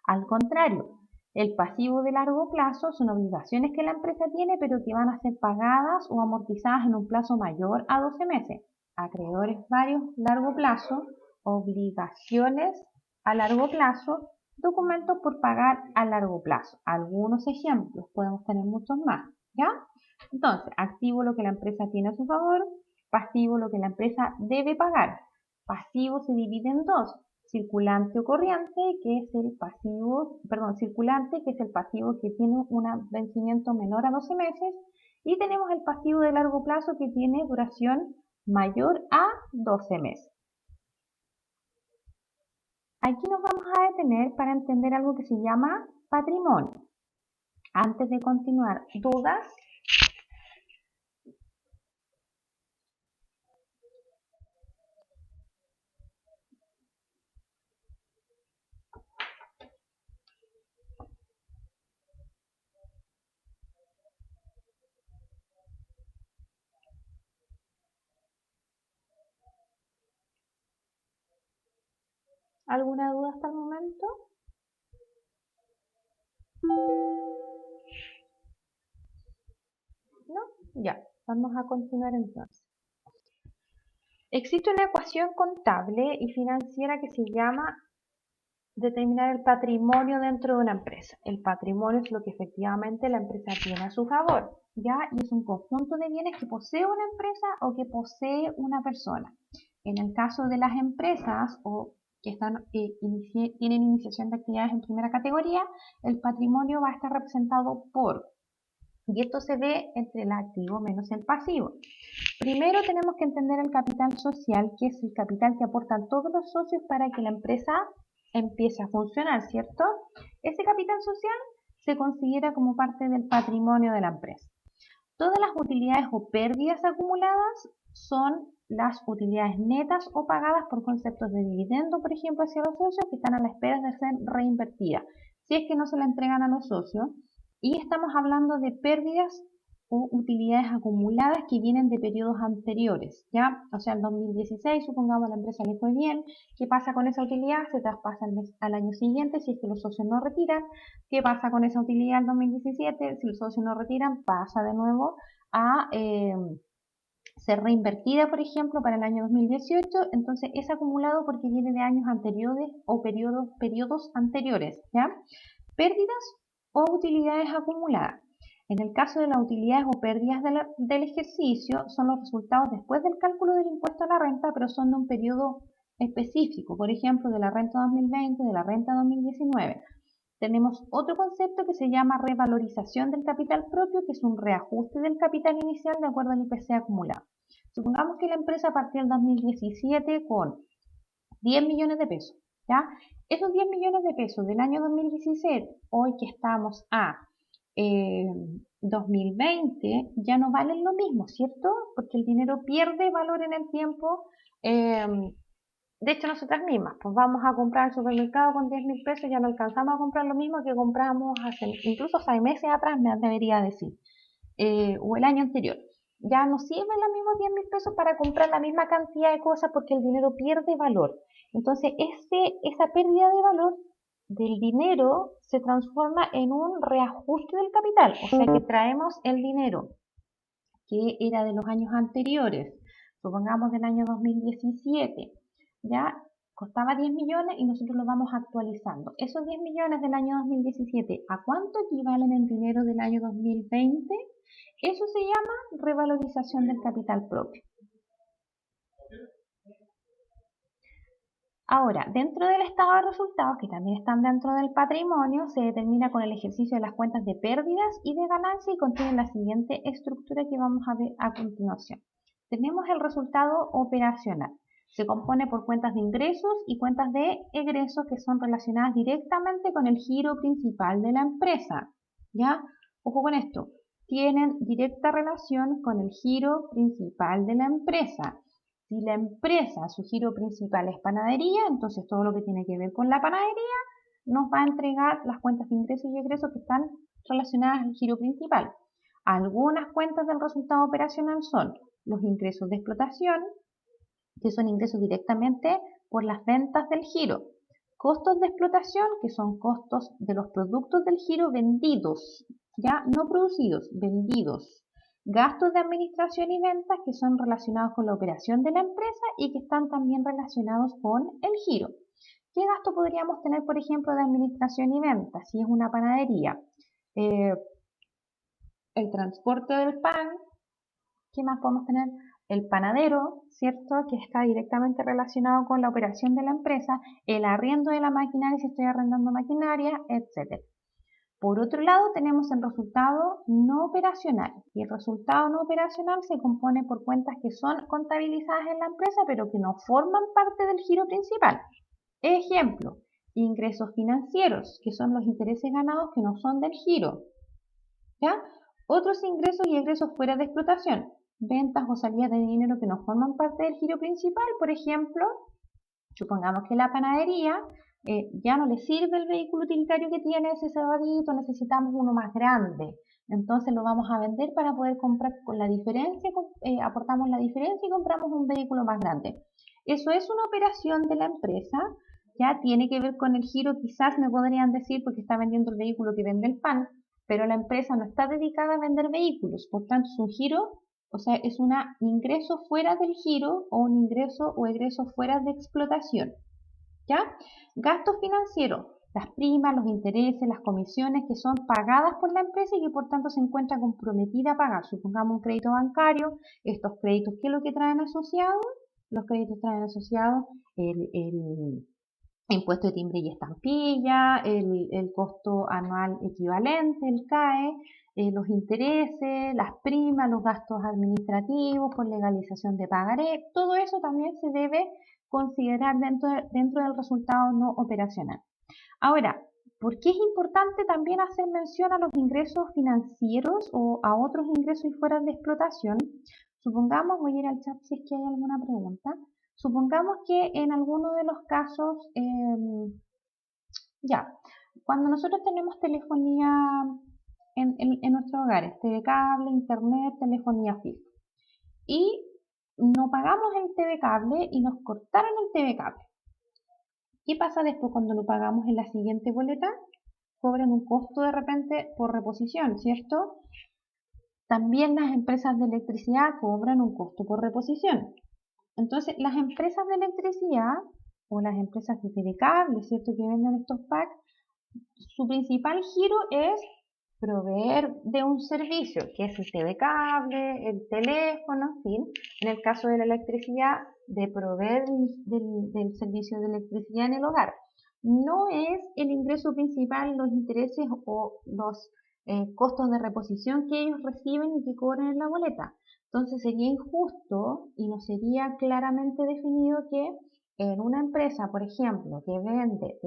Al contrario, El pasivo de largo plazo son obligaciones que la empresa tiene, pero que van a ser pagadas o amortizadas en un plazo mayor a 12 meses. Acreedores varios, largo plazo, obligaciones a largo plazo, documentos por pagar a largo plazo. Algunos ejemplos, podemos tener muchos más, ¿ya? Entonces, activo lo que la empresa tiene a su favor, pasivo lo que la empresa debe pagar. Pasivo se divide en dos, circulante o corriente, que es el pasivo, circulante, que es el pasivo que tiene un vencimiento menor a 12 meses, y tenemos el pasivo de largo plazo que tiene duración mayor a 12 meses. Aquí nos vamos a detener para entender algo que se llama patrimonio. Antes de continuar, ¿dudas? ¿Alguna duda hasta el momento? ¿No? Ya, vamos a continuar entonces. Existe una ecuación contable y financiera que se llama determinar el patrimonio dentro de una empresa. El patrimonio es lo que efectivamente la empresa tiene a su favor, ¿ya? Y es un conjunto de bienes que posee una empresa o que posee una persona. En el caso de las empresas o que están, tienen iniciación de actividades en primera categoría, el patrimonio va a estar representado por, y esto se ve entre el activo menos el pasivo. Primero tenemos que entender el capital social, que es el capital que aportan todos los socios para que la empresa empiece a funcionar, ¿cierto? Ese capital social se considera como parte del patrimonio de la empresa. Todas las utilidades o pérdidas acumuladas son las utilidades netas o pagadas por conceptos de dividendo, por ejemplo, hacia los socios que están a la espera de ser reinvertidas, si es que no se la entregan a los socios. Y estamos hablando de pérdidas o utilidades acumuladas que vienen de periodos anteriores, ¿ya? O sea, en 2016, supongamos la empresa le fue bien, ¿qué pasa con esa utilidad? Se traspasa al año siguiente si es que los socios no retiran. ¿Qué pasa con esa utilidad en 2017? Si los socios no retiran, pasa de nuevo a ser reinvertida, por ejemplo, para el año 2018, entonces es acumulado porque viene de años anteriores o periodos anteriores, ¿ya? Pérdidas o utilidades acumuladas. En el caso de las utilidades o pérdidas del ejercicio, son los resultados después del cálculo del impuesto a la renta, pero son de un periodo específico, por ejemplo, de la renta 2020, de la renta 2019. Tenemos otro concepto que se llama revalorización del capital propio, que es un reajuste del capital inicial de acuerdo al IPC acumulado. Supongamos que la empresa partió en 2017 con 10 millones de pesos, ¿ya? Esos 10 millones de pesos del año 2017, hoy que estamos a 2020, ya no valen lo mismo, ¿cierto? Porque el dinero pierde valor en el tiempo. De hecho, nosotras mismas, pues vamos a comprar al supermercado con 10.000 pesos, ya no alcanzamos a comprar lo mismo que compramos incluso 6 meses atrás, me debería decir, o el año anterior. Ya no sirven los mismos 10.000 pesos para comprar la misma cantidad de cosas porque el dinero pierde valor. Entonces, esa pérdida de valor del dinero se transforma en un reajuste del capital. O sea que traemos el dinero que era de los años anteriores, supongamos del año 2017, ya costaba 10 millones y nosotros lo vamos actualizando. Esos 10 millones del año 2017, ¿a cuánto equivalen en dinero del año 2020? Eso se llama revalorización del capital propio. Ahora, dentro del estado de resultados, que también están dentro del patrimonio, se determina con el ejercicio de las cuentas de pérdidas y de ganancia y contiene la siguiente estructura que vamos a ver a continuación. Tenemos el resultado operacional. Se compone por cuentas de ingresos y cuentas de egresos que son relacionadas directamente con el giro principal de la empresa. ¿Ya? Ojo con esto. Tienen directa relación con el giro principal de la empresa. Si la empresa, su giro principal es panadería, entonces todo lo que tiene que ver con la panadería nos va a entregar las cuentas de ingresos y egresos que están relacionadas al giro principal. Algunas cuentas del resultado operacional son los ingresos de explotación, que son ingresos directamente por las ventas del giro, costos de explotación, que son costos de los productos del giro vendidos, ya no producidos, vendidos. Gastos de administración y ventas, que son relacionados con la operación de la empresa y que están también relacionados con el giro. ¿Qué gasto podríamos tener, por ejemplo, de administración y ventas? Si es una panadería, el transporte del pan. ¿Qué más podemos tener? El panadero, ¿cierto? Que está directamente relacionado con la operación de la empresa, el arriendo de la maquinaria, si estoy arrendando maquinaria, etc. Por otro lado, tenemos el resultado no operacional. Y el resultado no operacional se compone por cuentas que son contabilizadas en la empresa, pero que no forman parte del giro principal. Ejemplo, ingresos financieros, que son los intereses ganados que no son del giro. ¿Ya? Otros ingresos y egresos fuera de explotación, ventas o salidas de dinero que no forman parte del giro principal. Por ejemplo, supongamos que la panadería ya no le sirve el vehículo utilitario que tiene ese sabadito, necesitamos uno más grande. Entonces lo vamos a vender para poder comprar con la diferencia, aportamos la diferencia y compramos un vehículo más grande. Eso es una operación de la empresa, ya tiene que ver con el giro, quizás me podrían decir porque está vendiendo el vehículo que vende el pan, pero la empresa no está dedicada a vender vehículos, por tanto es un giro, o sea, es un ingreso fuera del giro o un ingreso o egreso fuera de explotación. ¿Ya? Gastos financieros, las primas, los intereses, las comisiones que son pagadas por la empresa y que por tanto se encuentra comprometida a pagar. Supongamos un crédito bancario, estos créditos, ¿qué es lo que traen asociado? Los créditos traen asociado el impuesto de timbre y estampilla, el costo anual equivalente, el CAE, los intereses, las primas, los gastos administrativos por legalización de pagaré, todo eso también se debe considerar dentro del resultado no operacional. Ahora, ¿por qué es importante también hacer mención a los ingresos financieros o a otros ingresos y fuera de explotación? Supongamos, voy a ir al chat si es que hay alguna pregunta. Supongamos que en alguno de los casos, cuando nosotros tenemos telefonía en nuestros hogares, TV cable, internet, telefonía fija, y no pagamos el TV cable y nos cortaron el TV cable. ¿Qué pasa después cuando lo pagamos en la siguiente boleta? Cobran un costo de repente por reposición, ¿cierto? También las empresas de electricidad cobran un costo por reposición. Entonces, las empresas de electricidad o las empresas de telecable, ¿cierto?, que venden estos packs, su principal giro es proveer de un servicio, que es el telecable, el teléfono, en fin. En el caso de la electricidad, de proveer del servicio de electricidad en el hogar. No es el ingreso principal, los intereses o los costos de reposición que ellos reciben y que cobran en la boleta. Entonces sería injusto y no sería claramente definido que en una empresa, por ejemplo, que vende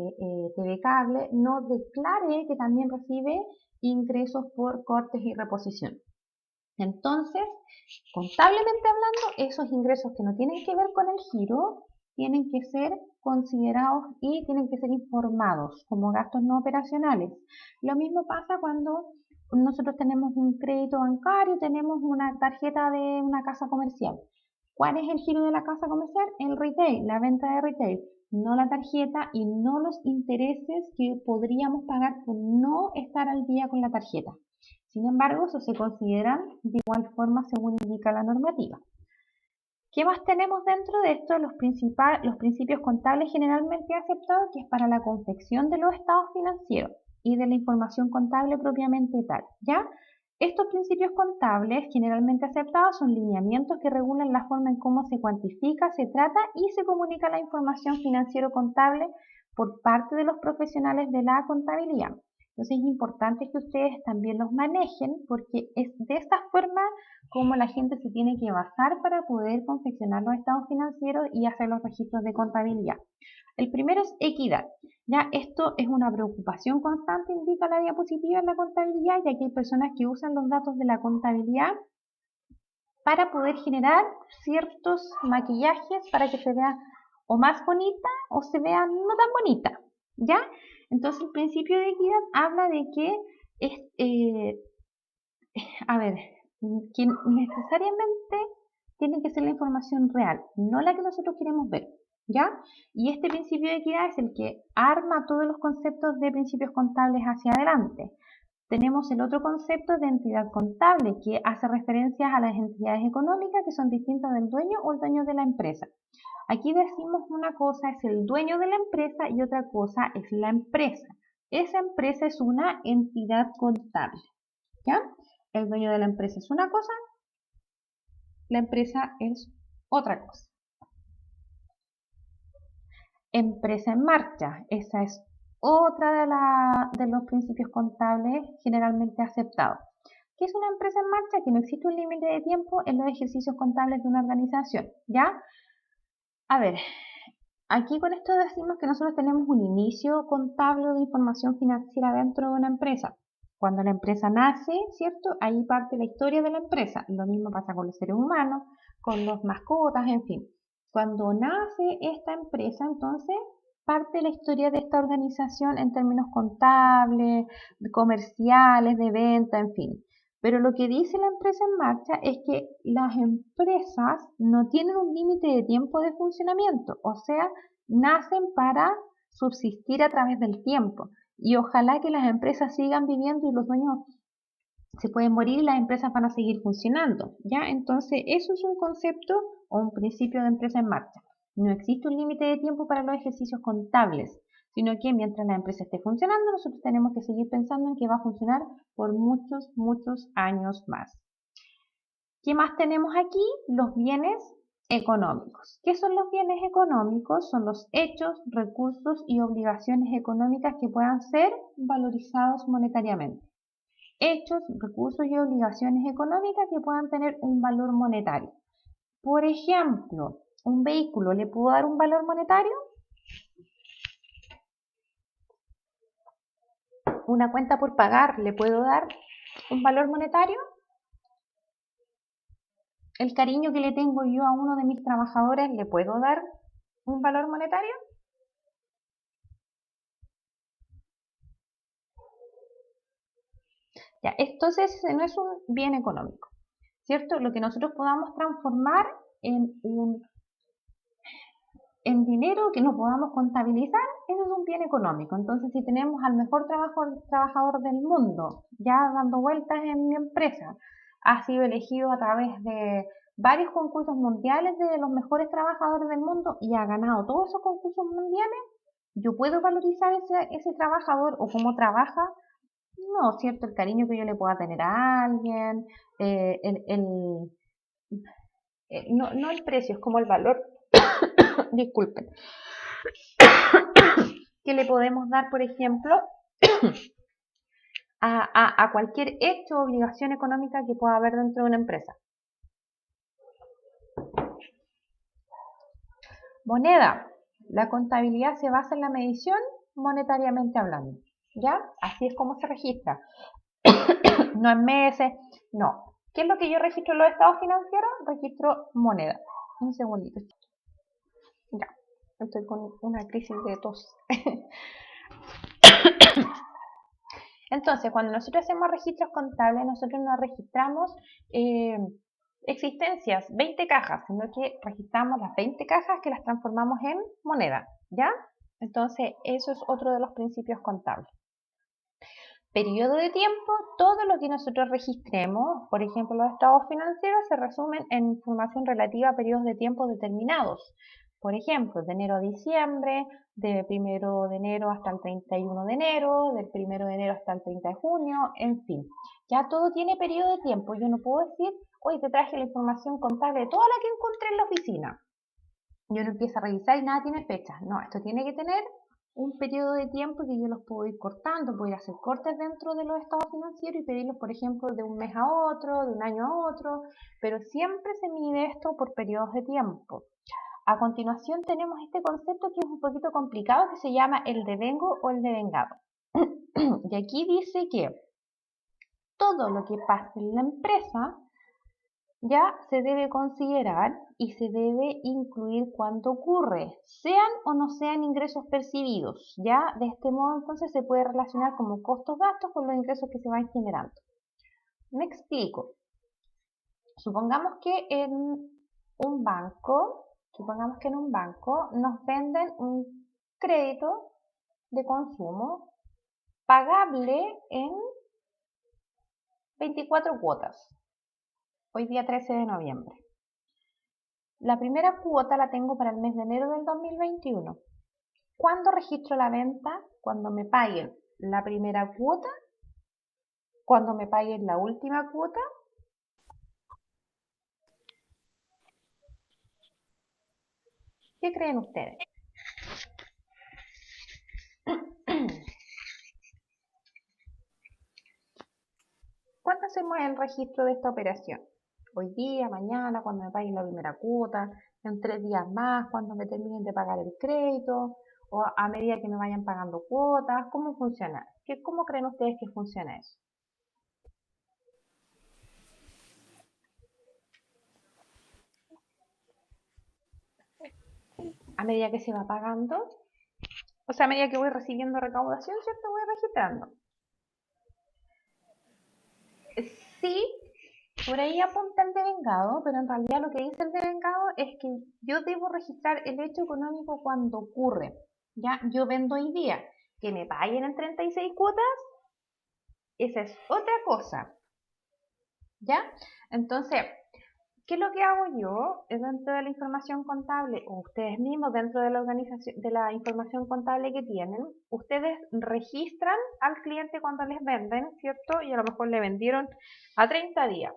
TV cable, no declare que también recibe ingresos por cortes y reposición. Entonces, contablemente hablando, esos ingresos que no tienen que ver con el giro tienen que ser considerados y tienen que ser informados como gastos no operacionales. Lo mismo pasa cuando nosotros tenemos un crédito bancario, tenemos una tarjeta de una casa comercial. ¿Cuál es el giro de la casa comercial? El retail, la venta de retail, no la tarjeta y no los intereses que podríamos pagar por no estar al día con la tarjeta. Sin embargo, eso se consideran de igual forma según indica la normativa. ¿Qué más tenemos dentro de esto? Los principios contables generalmente aceptados, que es para la confección de los estados financieros y de la información contable propiamente tal, ¿ya? Estos principios contables generalmente aceptados son lineamientos que regulan la forma en cómo se cuantifica, se trata y se comunica la información financiero-contable por parte de los profesionales de la contabilidad. Entonces es importante que ustedes también los manejen porque es de esta forma como la gente se tiene que basar para poder confeccionar los estados financieros y hacer los registros de contabilidad. El primero es equidad. Ya esto es una preocupación constante, indica la diapositiva en la contabilidad, ya que hay personas que usan los datos de la contabilidad para poder generar ciertos maquillajes para que se vea o más bonita o se vea no tan bonita, ¿ya? Entonces el principio de equidad habla de que que necesariamente tiene que ser la información real, no la que nosotros queremos ver. ¿ya? Y este principio de equidad es el que arma todos los conceptos de principios contables hacia adelante. Tenemos el otro concepto de entidad contable, que hace referencia a las entidades económicas que son distintas del dueño o el dueño de la empresa. Aquí decimos una cosa es el dueño de la empresa y otra cosa es la empresa. Esa empresa es una entidad contable, ¿ya? El dueño de la empresa es una cosa, la empresa es otra cosa. Empresa en marcha, esa es otra de los principios contables generalmente aceptados. ¿Qué es una empresa en marcha? Que no existe un límite de tiempo en los ejercicios contables de una organización, ¿ya? A ver, aquí con esto decimos que nosotros tenemos un inicio contable de información financiera dentro de una empresa. Cuando la empresa nace, ¿cierto? Ahí parte la historia de la empresa. Lo mismo pasa con los seres humanos, con los mascotas, en fin. Cuando nace esta empresa, entonces parte la historia de esta organización en términos contables, comerciales, de venta, en fin. Pero lo que dice la empresa en marcha es que las empresas no tienen un límite de tiempo de funcionamiento, o sea, nacen para subsistir a través del tiempo. Y ojalá que las empresas sigan viviendo y los dueños se pueden morir y las empresas van a seguir funcionando, ¿ya? Entonces, eso es un concepto o un principio de empresa en marcha. No existe un límite de tiempo para los ejercicios contables, sino que mientras la empresa esté funcionando, nosotros tenemos que seguir pensando en que va a funcionar por muchos, muchos años más. ¿Qué más tenemos aquí? Los bienes económicos. ¿Qué son los bienes económicos? Son los hechos, recursos y obligaciones económicas que puedan ser valorizados monetariamente. Hechos, recursos y obligaciones económicas que puedan tener un valor monetario. Por ejemplo, ¿un vehículo le puedo dar un valor monetario? ¿Una cuenta por pagar le puedo dar un valor monetario? ¿El cariño que le tengo yo a uno de mis trabajadores le puedo dar un valor monetario? Ya, entonces ese no es un bien económico, ¿cierto? Lo que nosotros podamos transformar en dinero que no podamos contabilizar, eso es un bien económico. Entonces, si tenemos al mejor trabajador del mundo ya dando vueltas en mi empresa, ha sido elegido a través de varios concursos mundiales de los mejores trabajadores del mundo y ha ganado todos esos concursos mundiales, ¿yo puedo valorizar ese trabajador o cómo trabaja? No, ¿cierto? El cariño que yo le pueda tener a alguien, no el precio, es como el valor, disculpen, que le podemos dar, por ejemplo, a cualquier hecho o obligación económica que pueda haber dentro de una empresa. Moneda. La contabilidad se basa en la medición monetariamente hablando, ¿ya? Así es como se registra. No en meses, no. ¿Qué es lo que yo registro en los estados financieros? Registro moneda. Un segundito. Ya, estoy con una crisis de tos. Entonces, cuando nosotros hacemos registros contables, nosotros no registramos existencias, 20 cajas, sino que registramos las 20 cajas que las transformamos en moneda, ¿ya? Entonces, eso es otro de los principios contables. Periodo de tiempo, todo lo que nosotros registremos, por ejemplo, los estados financieros se resumen en información relativa a periodos de tiempo determinados. Por ejemplo, de enero a diciembre, de 1 de enero hasta el 31 de enero, del 1 de enero hasta el 30 de junio, en fin. Ya todo tiene periodo de tiempo. Yo no puedo decir, hoy te traje la información contable de toda la que encontré en la oficina. Yo no empiezo a revisar y nada tiene fecha. No, esto tiene que tener un periodo de tiempo que yo los puedo ir cortando, puedo ir a hacer cortes dentro de los estados financieros y pedirlos, por ejemplo, de un mes a otro, de un año a otro, pero siempre se mide esto por periodos de tiempo. A continuación tenemos este concepto que es un poquito complicado que se llama el devengo o el devengado. Y aquí dice que todo lo que pasa en la empresa ya se debe considerar y se debe incluir cuando ocurre, sean o no sean ingresos percibidos. Ya de este modo entonces se puede relacionar como costos-gastos con los ingresos que se van generando. Me explico. Supongamos que en un banco supongamos que en un banco nos venden un crédito de consumo pagable en 24 cuotas, hoy día 13 de noviembre. La primera cuota la tengo para el mes de enero del 2021. ¿Cuándo registro la venta? Cuando me paguen la primera cuota, cuando me paguen la última cuota. ¿Qué creen ustedes? ¿Cuándo hacemos el registro de esta operación? Hoy día, mañana, cuando me paguen la primera cuota, en 3 días más, cuando me terminen de pagar el crédito, o a medida que me vayan pagando cuotas. ¿Cómo funciona? ¿Cómo creen ustedes que funciona eso? A medida que se va pagando, o sea, a medida que voy recibiendo recaudación, ¿cierto? Voy registrando. Sí, por ahí apunta el devengado, pero en realidad lo que dice el devengado es que yo debo registrar el hecho económico cuando ocurre. ¿Ya? Yo vendo hoy día, que me paguen en 36 cuotas, esa es otra cosa. ¿Ya? Entonces, ¿qué es lo que hago yo dentro de la información contable, o ustedes mismos dentro de la organización, de la información contable que tienen? Ustedes registran al cliente cuando les venden, ¿cierto? Y a lo mejor le vendieron a 30 días.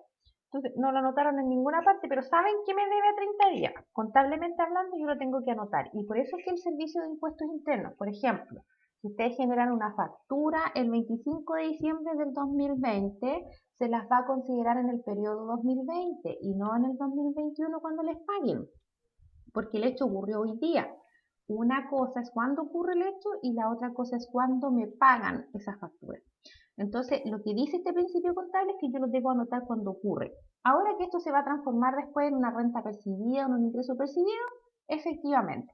Entonces, no lo anotaron en ninguna parte, pero saben que me debe a 30 días. Contablemente hablando, yo lo tengo que anotar. Y por eso es que el servicio de impuestos internos, por ejemplo, si ustedes generan una factura el 25 de diciembre del 2020, se las va a considerar en el periodo 2020 y no en el 2021 cuando les paguen, porque el hecho ocurrió hoy día. Una cosa es cuando ocurre el hecho y la otra cosa es cuando me pagan esa factura. Entonces, lo que dice este principio contable es que yo lo debo anotar cuando ocurre. Ahora que esto se va a transformar después en una renta percibida, en un ingreso percibido, efectivamente.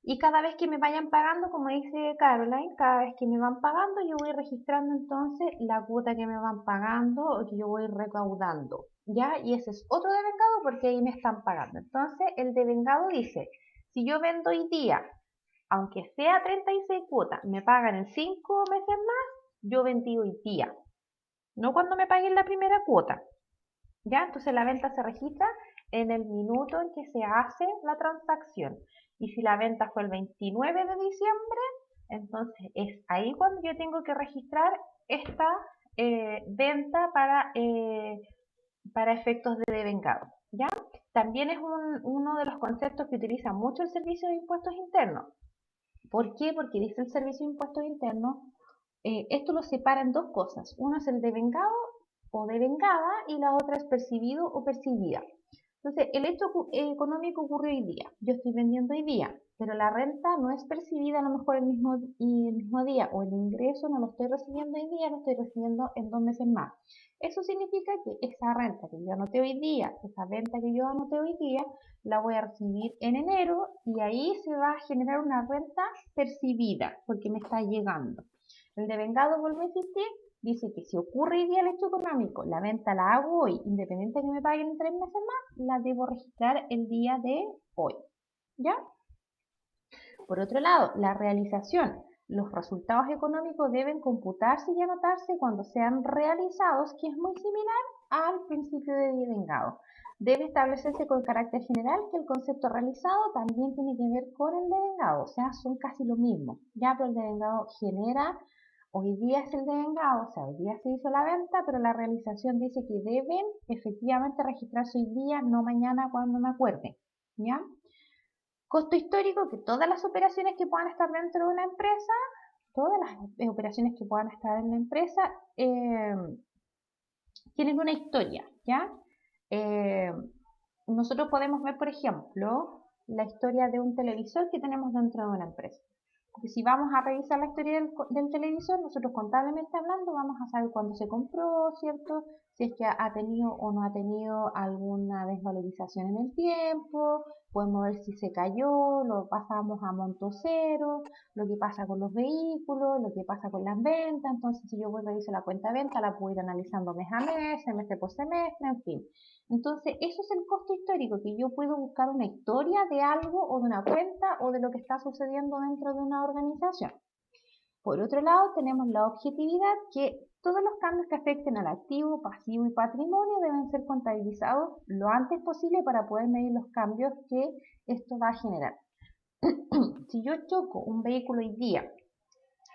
Y cada vez que me vayan pagando, como dice Caroline, cada vez que me van pagando, yo voy registrando entonces la cuota que me van pagando o que yo voy recaudando, ¿ya? Y ese es otro devengado porque ahí me están pagando. Entonces, el devengado dice, si yo vendo hoy día, aunque sea 36 cuotas, me pagan en 5 meses más, yo vendí hoy día, no cuando me paguen la primera cuota, ¿ya? Entonces, la venta se registra en el minuto en que se hace la transacción. Y si la venta fue el 29 de diciembre, entonces es ahí cuando yo tengo que registrar esta venta para efectos de devengado, ¿ya? También es uno de los conceptos que utiliza mucho el Servicio de Impuestos Internos. ¿Por qué? Porque dice el Servicio de Impuestos Internos, esto lo separa en dos cosas. Uno es el devengado o devengada y la otra es percibido o percibida. Entonces, el hecho económico ocurre hoy día. Yo estoy vendiendo hoy día, pero la renta no es percibida a lo mejor el mismo día, o el ingreso no lo estoy recibiendo hoy día, lo estoy recibiendo en 2 meses más. Eso significa que esa renta que yo anoté hoy día, esa venta que yo anoté hoy día, la voy a recibir en enero y ahí se va a generar una renta percibida, porque me está llegando. El devengado, vuelvo a insistir, dice que si ocurre hoy día el hecho económico, la venta la hago hoy, independiente de que me paguen en 3 meses más, la debo registrar el día de hoy. ¿Ya? Por otro lado, la realización. Los resultados económicos deben computarse y anotarse cuando sean realizados, que es muy similar al principio de devengado. Debe establecerse con carácter general que el concepto realizado también tiene que ver con el devengado, o sea, son casi lo mismo. Ya, pero el devengado genera. Hoy día es el devengado, o sea, hoy día se hizo la venta, pero la realización dice que deben efectivamente registrarse hoy día, no mañana cuando me acuerde, ¿ya? Costo histórico, que todas las operaciones que puedan estar dentro de una empresa, todas las operaciones que puedan estar en la empresa, tienen una historia, ¿ya? Nosotros podemos ver, por ejemplo, la historia de un televisor que tenemos dentro de una empresa. Porque si vamos a revisar la historia del televisor, nosotros contablemente hablando vamos a saber cuándo se compró, ¿cierto? Si es que ha tenido o no ha tenido alguna desvalorización en el tiempo, podemos ver si se cayó, lo pasamos a monto cero, lo que pasa con los vehículos, lo que pasa con las ventas. Entonces, si yo voy a revisar la cuenta de venta, la puedo ir analizando mes a mes, semestre por semestre, en fin. Entonces, eso es el costo histórico, que yo puedo buscar una historia de algo o de una cuenta o de lo que está sucediendo dentro de una organización. Por otro lado, tenemos la objetividad, que todos los cambios que afecten al activo, pasivo y patrimonio deben ser contabilizados lo antes posible para poder medir los cambios que esto va a generar. Si yo choco un vehículo hoy día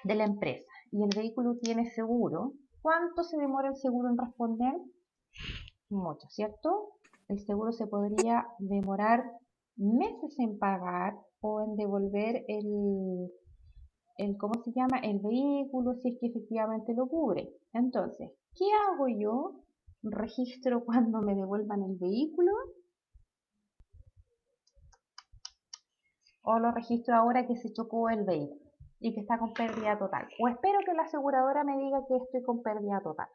de la empresa y el vehículo tiene seguro, ¿cuánto se demora el seguro en responder? Mucho, ¿cierto? El seguro se podría demorar meses en pagar o en devolver ¿cómo se llama? El vehículo, si es que efectivamente lo cubre. Entonces, ¿qué hago yo? ¿Registro cuando me devuelvan el vehículo? ¿O lo registro ahora que se chocó el vehículo y que está con pérdida total? ¿O espero que la aseguradora me diga que estoy con pérdida total?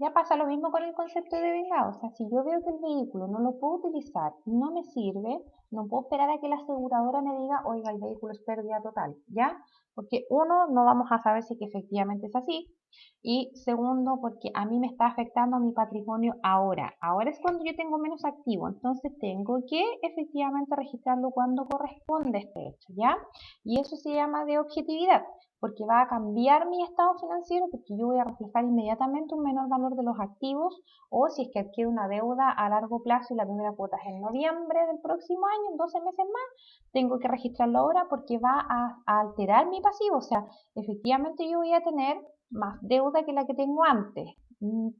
Ya pasa lo mismo con el concepto de vengado. O sea, si yo veo que el vehículo no lo puedo utilizar, no me sirve, no puedo esperar a que la aseguradora me diga, oiga, el vehículo es pérdida total, ¿ya? Porque uno, no vamos a saber si que efectivamente es así. Y segundo, porque a mí me está afectando mi patrimonio ahora. Ahora es cuando yo tengo menos activo. Entonces tengo que efectivamente registrarlo cuando corresponde este hecho, ¿ya? Y eso se llama de objetividad, porque va a cambiar mi estado financiero, porque yo voy a reflejar inmediatamente un menor valor de los activos, o si es que adquiero una deuda a largo plazo y la primera cuota es en noviembre del próximo año, en 12 meses más, tengo que registrarlo ahora porque va a alterar mi pasivo. O sea, efectivamente yo voy a tener más deuda que la que tengo antes.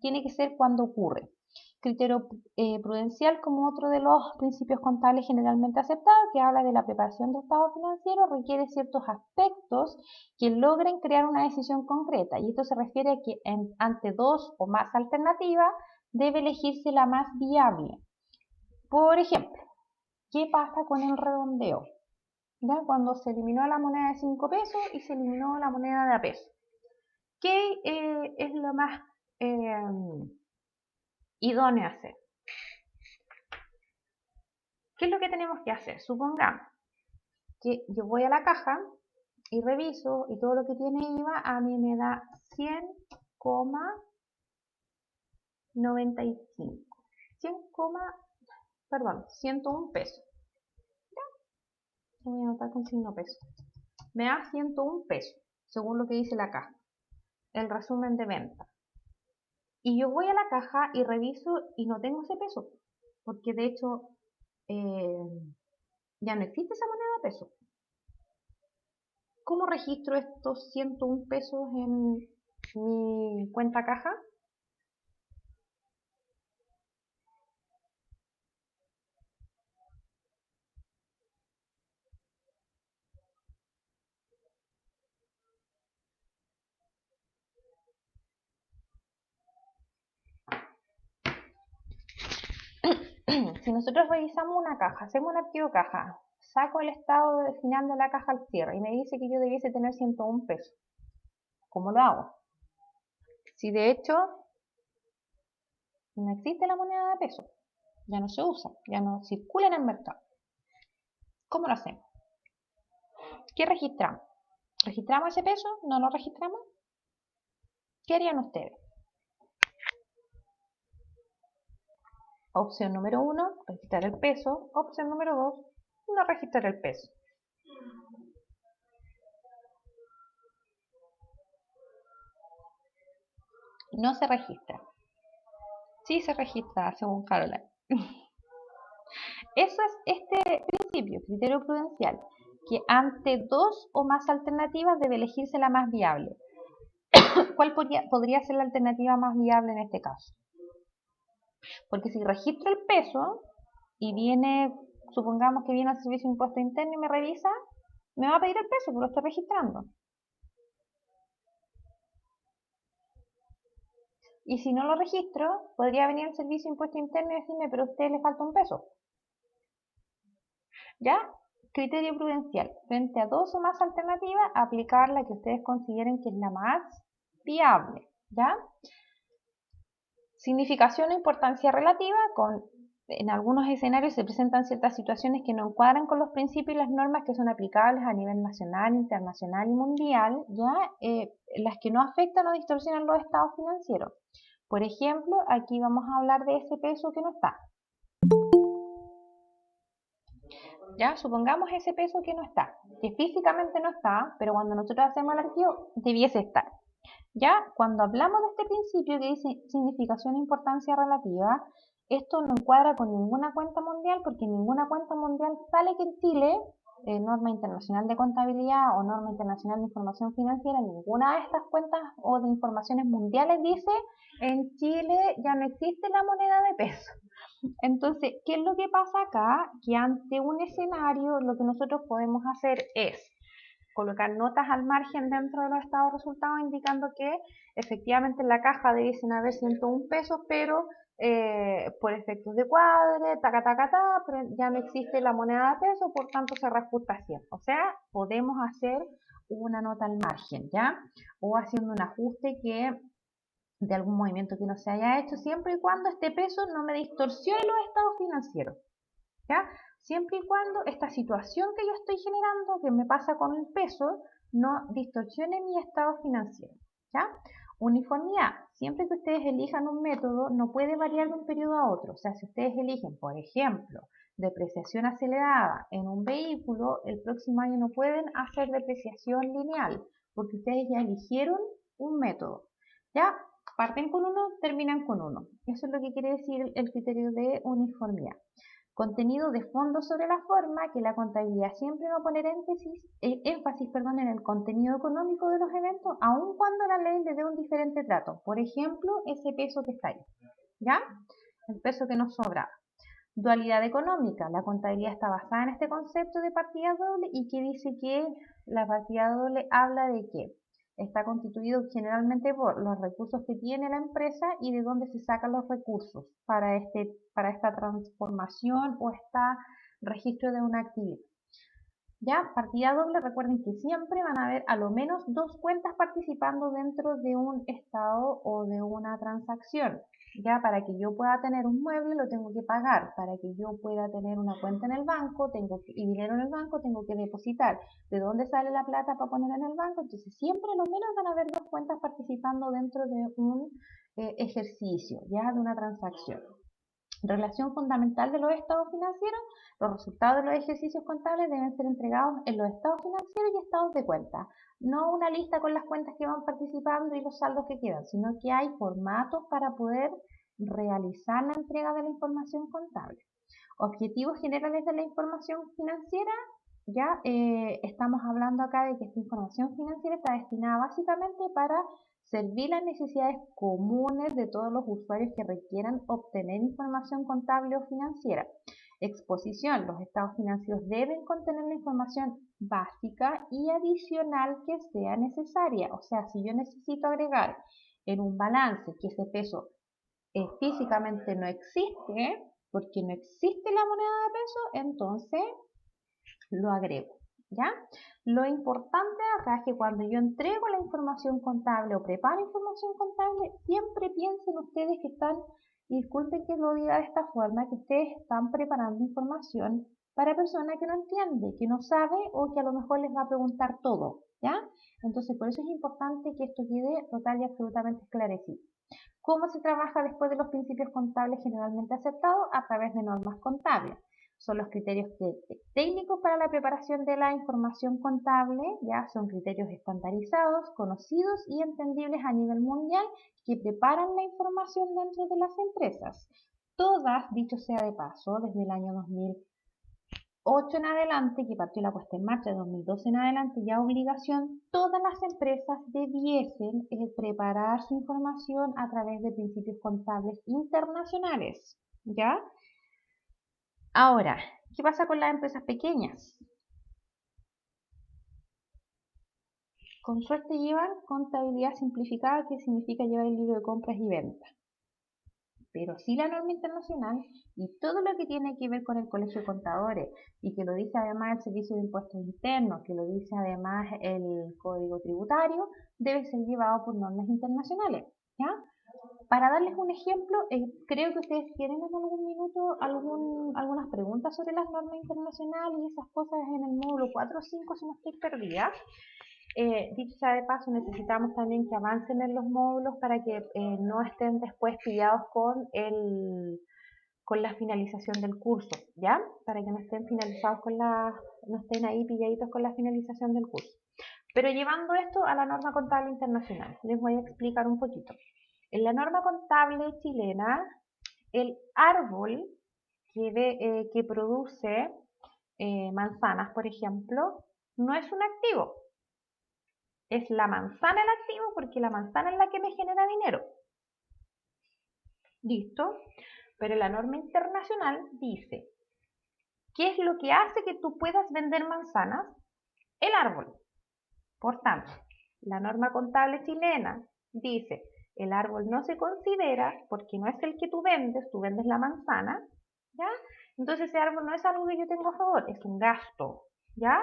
Tiene que ser cuando ocurre. Criterio prudencial, como otro de los principios contables generalmente aceptados, que habla de la preparación de estado financiero, requiere ciertos aspectos que logren crear una decisión concreta, y esto se refiere a que ante dos o más alternativas debe elegirse la más viable. Por ejemplo, ¿qué pasa con el redondeo? ¿Ya? Cuando se eliminó la moneda de 5 pesos y se eliminó la moneda de a peso. ¿Qué es lo más idóneo a hacer? ¿Qué es lo que tenemos que hacer? Supongamos que yo voy a la caja y reviso y todo lo que tiene IVA a mí me da 100,95. 101 pesos. Lo voy a anotar con signo peso. Me da 101 pesos, según lo que dice la caja. El resumen de venta. Y yo voy a la caja y reviso y no tengo ese peso, porque de hecho ya no existe esa moneda de peso. ¿Cómo registro estos 101 pesos en mi cuenta caja? Si nosotros revisamos una caja, hacemos un archivo caja, saco el estado final de la caja al cierre y me dice que yo debiese tener 101 pesos, ¿cómo lo hago? Si de hecho no existe la moneda de peso, ya no se usa, ya no circula en el mercado, ¿cómo lo hacemos? ¿Qué registramos? ¿Registramos ese peso? ¿No lo registramos? ¿Qué harían ustedes? Opción número 1, registrar el peso. Opción número 2, no registrar el peso. No se registra. Sí se registra, según Caroline. Eso es este principio, criterio prudencial, que ante dos o más alternativas debe elegirse la más viable. ¿Cuál podría ser la alternativa más viable en este caso? Porque si registro el peso y viene, supongamos que viene al servicio de impuesto interno y me revisa, me va a pedir el peso, pero lo estoy registrando. Y si no lo registro, podría venir el servicio de impuesto interno y decirme, pero a usted le falta un peso. ¿Ya? criterio prudencial. Frente a dos o más alternativas, aplicar la que ustedes consideren que es la más viable, ¿ya? Significación o importancia relativa. En algunos escenarios se presentan ciertas situaciones que no encuadran con los principios y las normas que son aplicables a nivel nacional, internacional y mundial, ¿ya? Las que no afectan o distorsionan los estados financieros. Por ejemplo, aquí vamos a hablar de ese peso que no está. ¿Ya? Supongamos ese peso que no está, que físicamente no está, pero cuando nosotros hacemos el archivo debiese estar. ¿Ya? Cuando hablamos de este principio que dice significación e importancia relativa, esto no encuadra con ninguna cuenta mundial, porque ninguna cuenta mundial sale que en Chile, norma internacional de contabilidad o norma internacional de información financiera, ninguna de estas cuentas o de informaciones mundiales dice en Chile ya no existe la moneda de peso. Entonces, ¿qué es lo que pasa acá? Que ante un escenario lo que nosotros podemos hacer es colocar notas al margen dentro de los estados de resultados indicando que efectivamente en la caja debiesen haber 101 pesos, pero por efectos de cuadre, pero ya no existe la moneda de peso, por tanto se reajusta a 100. O sea, podemos hacer una nota al margen, ¿ya? O haciendo un ajuste que de algún movimiento que no se haya hecho, siempre y cuando este peso no me distorsione los estados financieros, ¿ya? Siempre y cuando esta situación que yo estoy generando, que me pasa con el peso, no distorsione mi estado financiero, ¿ya? Uniformidad. Siempre que ustedes elijan un método, no puede variar de un periodo a otro. O sea, si ustedes eligen, por ejemplo, depreciación acelerada en un vehículo, el próximo año no pueden hacer depreciación lineal, porque ustedes ya eligieron un método, ¿ya? Parten con uno, terminan con uno. Eso es lo que quiere decir el criterio de uniformidad. Contenido de fondo sobre la forma, que la contabilidad siempre va a poner énfasis en el contenido económico de los eventos, aun cuando la ley le dé un diferente trato. Por ejemplo, ese peso que está ahí, ¿ya? El peso que nos sobra. Dualidad económica. La contabilidad está basada en este concepto de partida doble y que dice que la partida doble habla de que está constituido generalmente por los recursos que tiene la empresa y de dónde se sacan los recursos para esta transformación o este registro de una actividad. Ya, partida doble, recuerden que siempre van a haber a lo menos dos cuentas participando dentro de un estado o de una transacción. Ya, para que yo pueda tener un mueble lo tengo que pagar, para que yo pueda tener una cuenta en el banco y dinero en el banco tengo que depositar. ¿De dónde sale la plata para poner en el banco? Entonces siempre a lo menos van a haber dos cuentas participando dentro de un ejercicio, ya, de una transacción. Relación fundamental de los estados financieros. Los resultados de los ejercicios contables deben ser entregados en los estados financieros y estados de cuenta. No una lista con las cuentas que van participando y los saldos que quedan, sino que hay formatos para poder realizar la entrega de la información contable. Objetivos generales de la información financiera. Ya estamos hablando acá de que esta información financiera está destinada básicamente para servir las necesidades comunes de todos los usuarios que requieran obtener información contable o financiera. Exposición. Los estados financieros deben contener la información básica y adicional que sea necesaria. O sea, si yo necesito agregar en un balance que ese peso físicamente no existe, porque no existe la moneda de peso, entonces lo agrego, ¿ya? Lo importante acá es que cuando yo entrego la información contable o preparo información contable, siempre piensen ustedes que están, disculpen que lo diga de esta forma, que ustedes están preparando información para personas que no entiende, que no sabe o que a lo mejor les va a preguntar todo, ¿ya? Entonces, por eso es importante que esto quede total y absolutamente esclarecido. ¿Cómo se trabaja después de los principios contables generalmente aceptados? A través de normas contables. Son los criterios técnicos para la preparación de la información contable, ya son criterios estandarizados, conocidos y entendibles a nivel mundial que preparan la información dentro de las empresas. Todas, dicho sea de paso, desde el año 2008 en adelante, que partió la puesta en marcha de 2012 en adelante, ya obligación, todas las empresas debiesen preparar su información a través de principios contables internacionales, ¿ya? Ahora, ¿qué pasa con las empresas pequeñas? Con suerte llevan contabilidad simplificada, que significa llevar el libro de compras y ventas. pero sí la norma internacional y todo lo que tiene que ver con el Colegio de Contadores y que lo dice además el Servicio de Impuestos Internos, que lo dice además el Código Tributario, debe ser llevado por normas internacionales, ¿ya? Para darles un ejemplo, creo que ustedes tienen en algún minuto algunas preguntas sobre las normas internacionales y esas cosas en el módulo 4 o 5, si no estoy perdida. Dicho sea de paso, necesitamos también que avancen en los módulos para que no estén después pillados con la finalización del curso, ¿ya? Para que no estén finalizados no estén ahí pilladitos con la finalización del curso. Pero llevando esto a la norma contable internacional, les voy a explicar un poquito. En la norma contable chilena, el árbol que produce manzanas, por ejemplo, no es un activo. Es la manzana el activo porque la manzana es la que me genera dinero. ¿Listo? Pero la norma internacional dice, ¿qué es lo que hace que tú puedas vender manzanas? El árbol. Por tanto, la norma contable chilena dice, el árbol no se considera porque no es el que tú vendes la manzana, ¿ya? Entonces ese árbol no es algo que yo tengo a favor, es un gasto, ¿ya?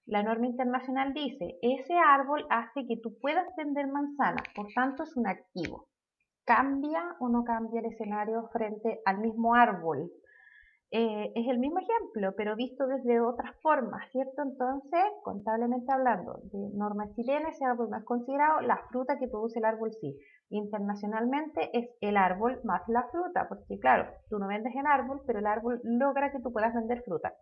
La norma internacional dice, ese árbol hace que tú puedas vender manzanas, por tanto es un activo. ¿Cambia o no cambia el escenario frente al mismo árbol? Es el mismo ejemplo, pero visto desde otras formas, ¿cierto? Entonces, contablemente hablando, de norma chilena, ese árbol no es considerado, la fruta que produce el árbol sí. Internacionalmente es el árbol más la fruta, porque claro, tú no vendes el árbol, pero el árbol logra que tú puedas vender fruta.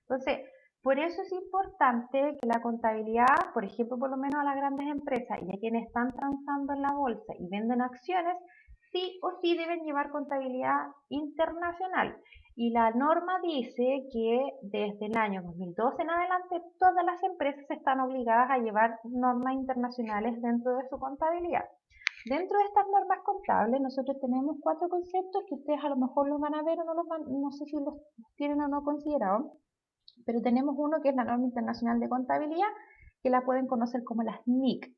Entonces, por eso es importante que la contabilidad, por ejemplo, por lo menos a las grandes empresas y a quienes están transando en la bolsa y venden acciones, sí o sí deben llevar contabilidad internacional. Y la norma dice que desde el año 2012 en adelante todas las empresas están obligadas a llevar normas internacionales dentro de su contabilidad. Dentro de estas normas contables nosotros tenemos 4 conceptos que ustedes a lo mejor los van a ver o no sé si los tienen o no considerados. Pero tenemos uno que es la norma internacional de contabilidad, que la pueden conocer como las NIC.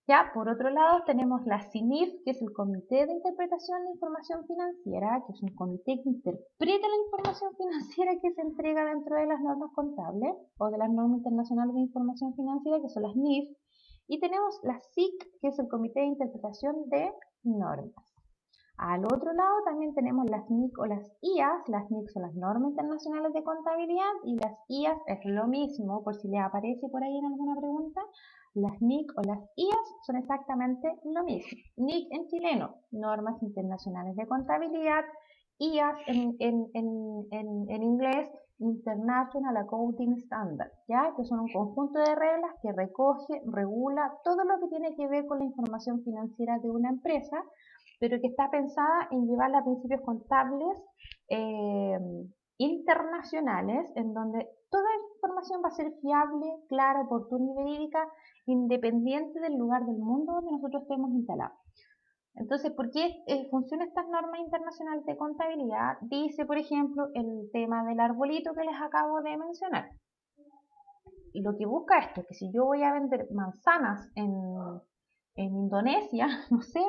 Ya, por otro lado, tenemos la CINIF, que es el Comité de Interpretación de Información Financiera, que es un comité que interpreta la información financiera que se entrega dentro de las normas contables o de las normas internacionales de información financiera, que son las NIF. Y tenemos la SIC, que es el Comité de Interpretación de Normas. Al otro lado también tenemos las NIC o las IAS. Las NIC son las normas internacionales de contabilidad y las IAS es lo mismo, por si les aparece por ahí en alguna pregunta. Las NIC o las IAS son exactamente lo mismo. NIC en chileno, normas internacionales de contabilidad. IAS en inglés, International Accounting Standard, ¿ya? Que son un conjunto de reglas que regula todo lo que tiene que ver con la información financiera de una empresa, pero que está pensada en llevarla a principios contables internacionales, en donde toda la información va a ser fiable, clara, oportuna y verídica, independiente del lugar del mundo donde nosotros estemos instalados. Entonces, ¿por qué funcionan estas normas internacionales de contabilidad? Dice, por ejemplo, el tema del arbolito que les acabo de mencionar. Y lo que busca esto es que si yo voy a vender manzanas en Indonesia, no sé,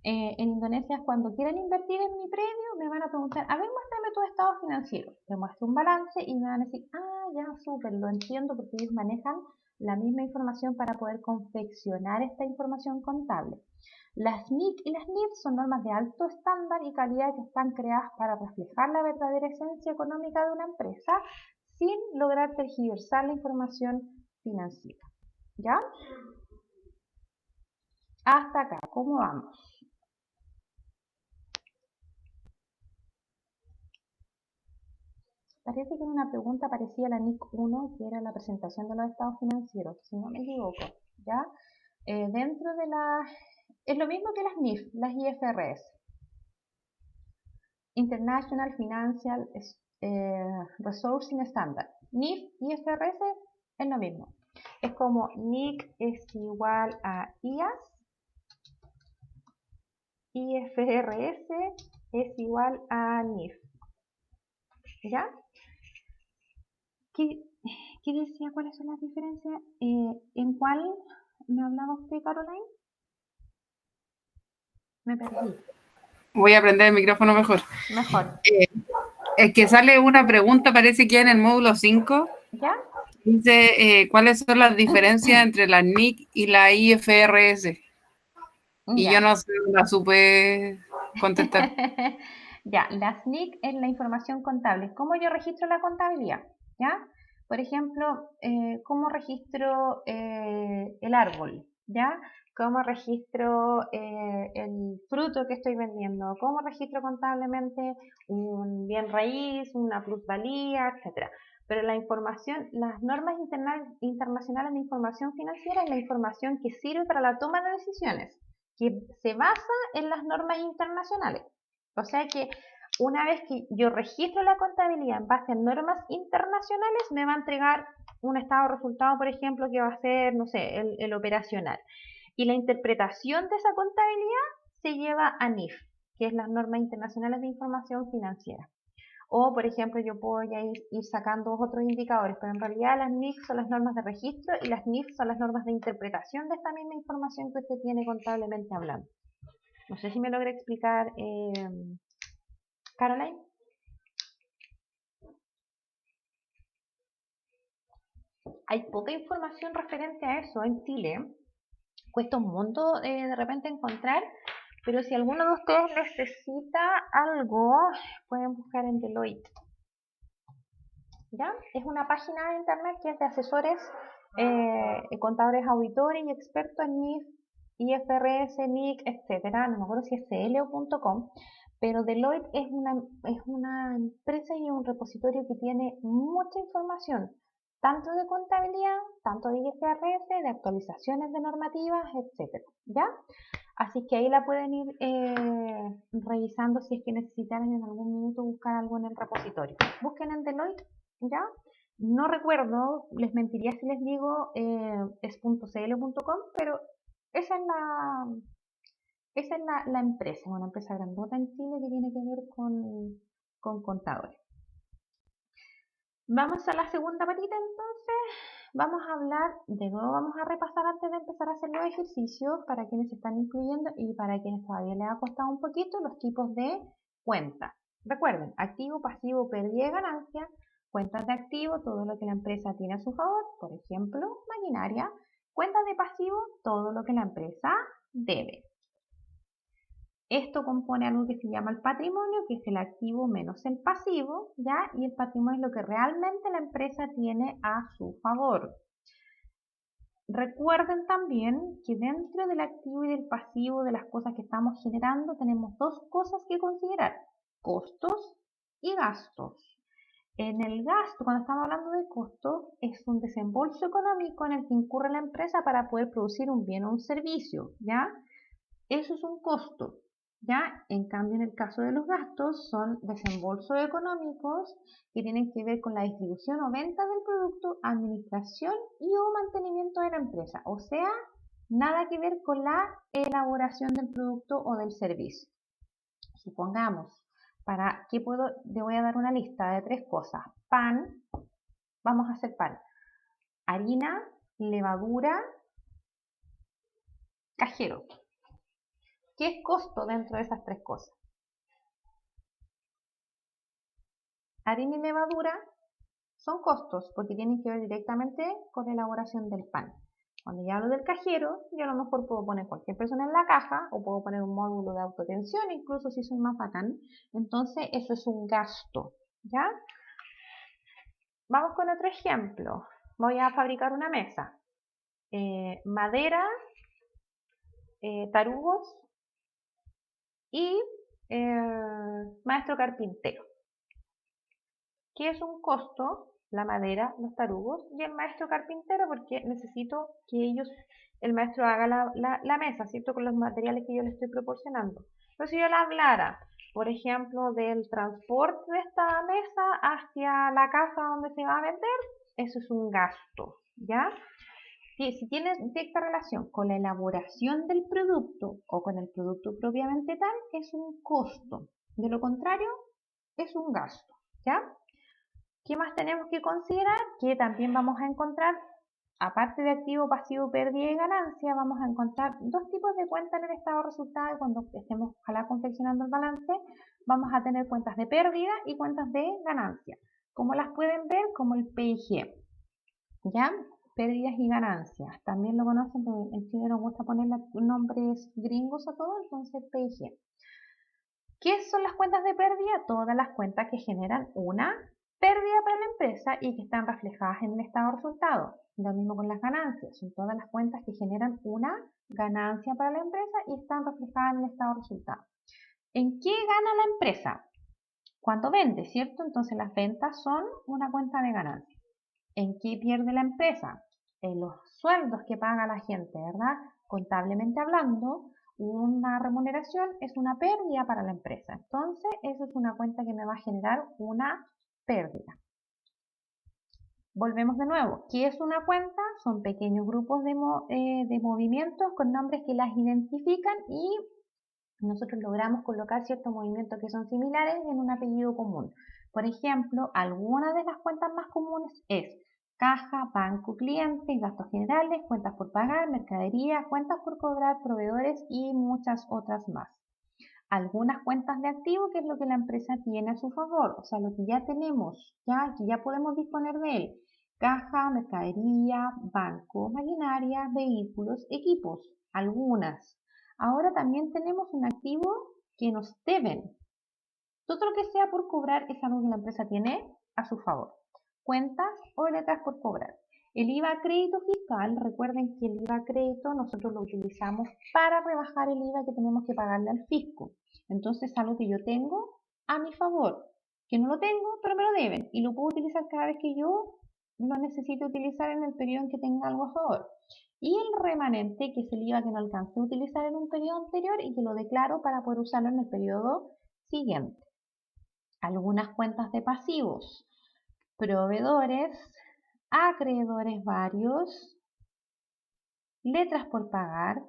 en Indonesia cuando quieran invertir en mi predio me van a preguntar, a ver, muéstrame tu estado financiero. Le muestro un balance y me van a decir, ah, ya, súper, lo entiendo porque ellos manejan la misma información para poder confeccionar esta información contable. Las NIC y las NIF son normas de alto estándar y calidad que están creadas para reflejar la verdadera esencia económica de una empresa sin lograr tergiversar la información financiera. ¿Ya? Hasta acá, ¿cómo vamos? Parece que era una pregunta parecida a la NIC 1, que era la presentación de los estados financieros, si no me equivoco, ¿ya? Dentro de es lo mismo que las NIF, las IFRS. International Financial Resourcing Standard. NIF, IFRS es lo mismo. Es como NIC es igual a IAS, IFRS es igual a NIF. ¿Ya? ¿Qué decía? ¿Cuáles son las diferencias? ¿En cuál me hablaba usted, Caroline? Me perdí. Voy a prender el micrófono mejor. Mejor. Es que sale una pregunta, parece que en el módulo 5. ¿Ya? Dice, ¿cuáles son las diferencias entre la NIC y la IFRS? Y Ya. yo no la supe contestar. Ya, la SNIC es la información contable. ¿Cómo yo registro la contabilidad? ¿Ya? Por ejemplo, ¿cómo registro el árbol? ¿Ya? ¿Cómo registro el fruto que estoy vendiendo? ¿Cómo registro contablemente un bien raíz, una plusvalía, etcétera? Pero la información, las normas internacionales de información financiera es la información que sirve para la toma de decisiones, que se basa en las normas internacionales. O sea que una vez que yo registro la contabilidad en base a normas internacionales, me va a entregar un estado de resultado, por ejemplo, que va a ser, no sé, el operacional. Y la interpretación de esa contabilidad se lleva a NIF, que es las normas internacionales de información financiera. O, por ejemplo, yo puedo ya ir sacando otros indicadores, pero en realidad las NIF son las normas de registro y las NIF son las normas de interpretación de esta misma información que usted tiene contablemente hablando. No sé si me logré explicar, Caroline. Hay poca información referente a eso en Chile. Cuesta un mundo de repente encontrar, pero si alguno de ustedes necesita algo, pueden buscar en Deloitte. ¿Ya? Es una página de internet que es de asesores, contadores, auditores y expertos en NIF, IFRS, NIC, etcétera. No me acuerdo si es CL o .com, pero Deloitte es una empresa y un repositorio que tiene mucha información, tanto de contabilidad, tanto de IFRS, de actualizaciones de normativas, etcétera. ¿Ya? Así que ahí la pueden ir revisando si es que necesitaran en algún minuto buscar algo en el repositorio. Busquen en Deloitte, ¿ya? No recuerdo, les mentiría si les digo es .cl.com, pero esa es la empresa, una empresa grandota en Chile que tiene que ver con contadores. Vamos a la segunda patita entonces. Vamos a hablar, de nuevo vamos a repasar antes de empezar a hacer los ejercicios para quienes se están incluyendo y para quienes todavía les ha costado un poquito los tipos de cuentas. Recuerden, activo, pasivo, pérdida y ganancia, cuentas de activo, todo lo que la empresa tiene a su favor, por ejemplo, maquinaria, cuentas de pasivo, todo lo que la empresa debe. Esto compone algo que se llama el patrimonio, que es el activo menos el pasivo, ¿ya? Y el patrimonio es lo que realmente la empresa tiene a su favor. Recuerden también que dentro del activo y del pasivo de las cosas que estamos generando tenemos dos cosas que considerar, costos y gastos. En el gasto, cuando estamos hablando de costos, es un desembolso económico en el que incurre la empresa para poder producir un bien o un servicio, ¿ya? Eso es un costo. ¿Ya? En cambio, en el caso de los gastos, son desembolsos económicos que tienen que ver con la distribución o venta del producto, administración y o mantenimiento de la empresa. O sea, nada que ver con la elaboración del producto o del servicio. Supongamos, le voy a dar una lista de 3 cosas. Pan, vamos a hacer pan. Harina, levadura, cajero. ¿Qué es costo dentro de esas 3 cosas? Harina y levadura son costos porque tienen que ver directamente con la elaboración del pan. Cuando yo hablo del cajero, yo a lo mejor puedo poner cualquier persona en la caja o puedo poner un módulo de autoatención, incluso si soy más bacán. Entonces, eso es un gasto, ¿ya? Vamos con otro ejemplo. Voy a fabricar una mesa. Madera, tarugos y maestro carpintero. ¿Qué es un costo? La madera, los tarugos y el maestro carpintero, porque necesito que el maestro haga la mesa, ¿cierto? Con los materiales que yo le estoy proporcionando. Pero si yo le hablara, por ejemplo, del transporte de esta mesa hacia la casa donde se va a vender, eso es un gasto, ¿ya? Si tiene directa relación con la elaboración del producto o con el producto propiamente tal, es un costo. De lo contrario, es un gasto, ¿ya? ¿Qué más tenemos que considerar? Que también vamos a encontrar aparte de activo, pasivo, pérdida y ganancia, vamos a encontrar dos tipos de cuentas en el estado de resultado y cuando estemos ojalá confeccionando el balance, vamos a tener cuentas de pérdida y cuentas de ganancia. Como las pueden ver, como el PIG, ¿ya? Pérdidas y ganancias. También lo conocen porque en Chile nos gusta poner nombres gringos a todo, entonces PIG. ¿Qué son las cuentas de pérdida? Todas las cuentas que generan una pérdida para la empresa y que están reflejadas en el estado de resultado. Lo mismo con las ganancias. Son todas las cuentas que generan una ganancia para la empresa y están reflejadas en el estado de resultado. ¿En qué gana la empresa? Cuando vende, ¿cierto? Entonces las ventas son una cuenta de ganancia. ¿En qué pierde la empresa? En los sueldos que paga la gente, ¿verdad? Contablemente hablando, una remuneración es una pérdida para la empresa. Entonces, eso es una cuenta que me va a generar una pérdida. Volvemos de nuevo. ¿Qué es una cuenta? Son pequeños grupos de movimientos con nombres que las identifican y nosotros logramos colocar ciertos movimientos que son similares en un apellido común. Por ejemplo, algunas de las cuentas más comunes es caja, banco, cliente, gastos generales, cuentas por pagar, mercadería, cuentas por cobrar, proveedores y muchas otras más. Algunas cuentas de activo, que es lo que la empresa tiene a su favor, o sea, lo que ya tenemos, que ya podemos disponer de él. Caja, mercadería, banco, maquinaria, vehículos, equipos, algunas. Ahora también tenemos un activo que nos deben. Todo lo que sea por cobrar es algo que la empresa tiene a su favor. Cuentas o letras por cobrar. El IVA crédito fiscal, recuerden que el IVA crédito nosotros lo utilizamos para rebajar el IVA que tenemos que pagarle al fisco. Entonces es algo que yo tengo a mi favor, que no lo tengo, pero me lo deben y lo puedo utilizar cada vez que yo lo necesito utilizar en el periodo en que tenga algo a favor. Y el remanente, que es el IVA que no alcancé a utilizar en un periodo anterior y que lo declaro para poder usarlo en el periodo siguiente. Algunas cuentas de pasivos, proveedores, acreedores varios, letras por pagar,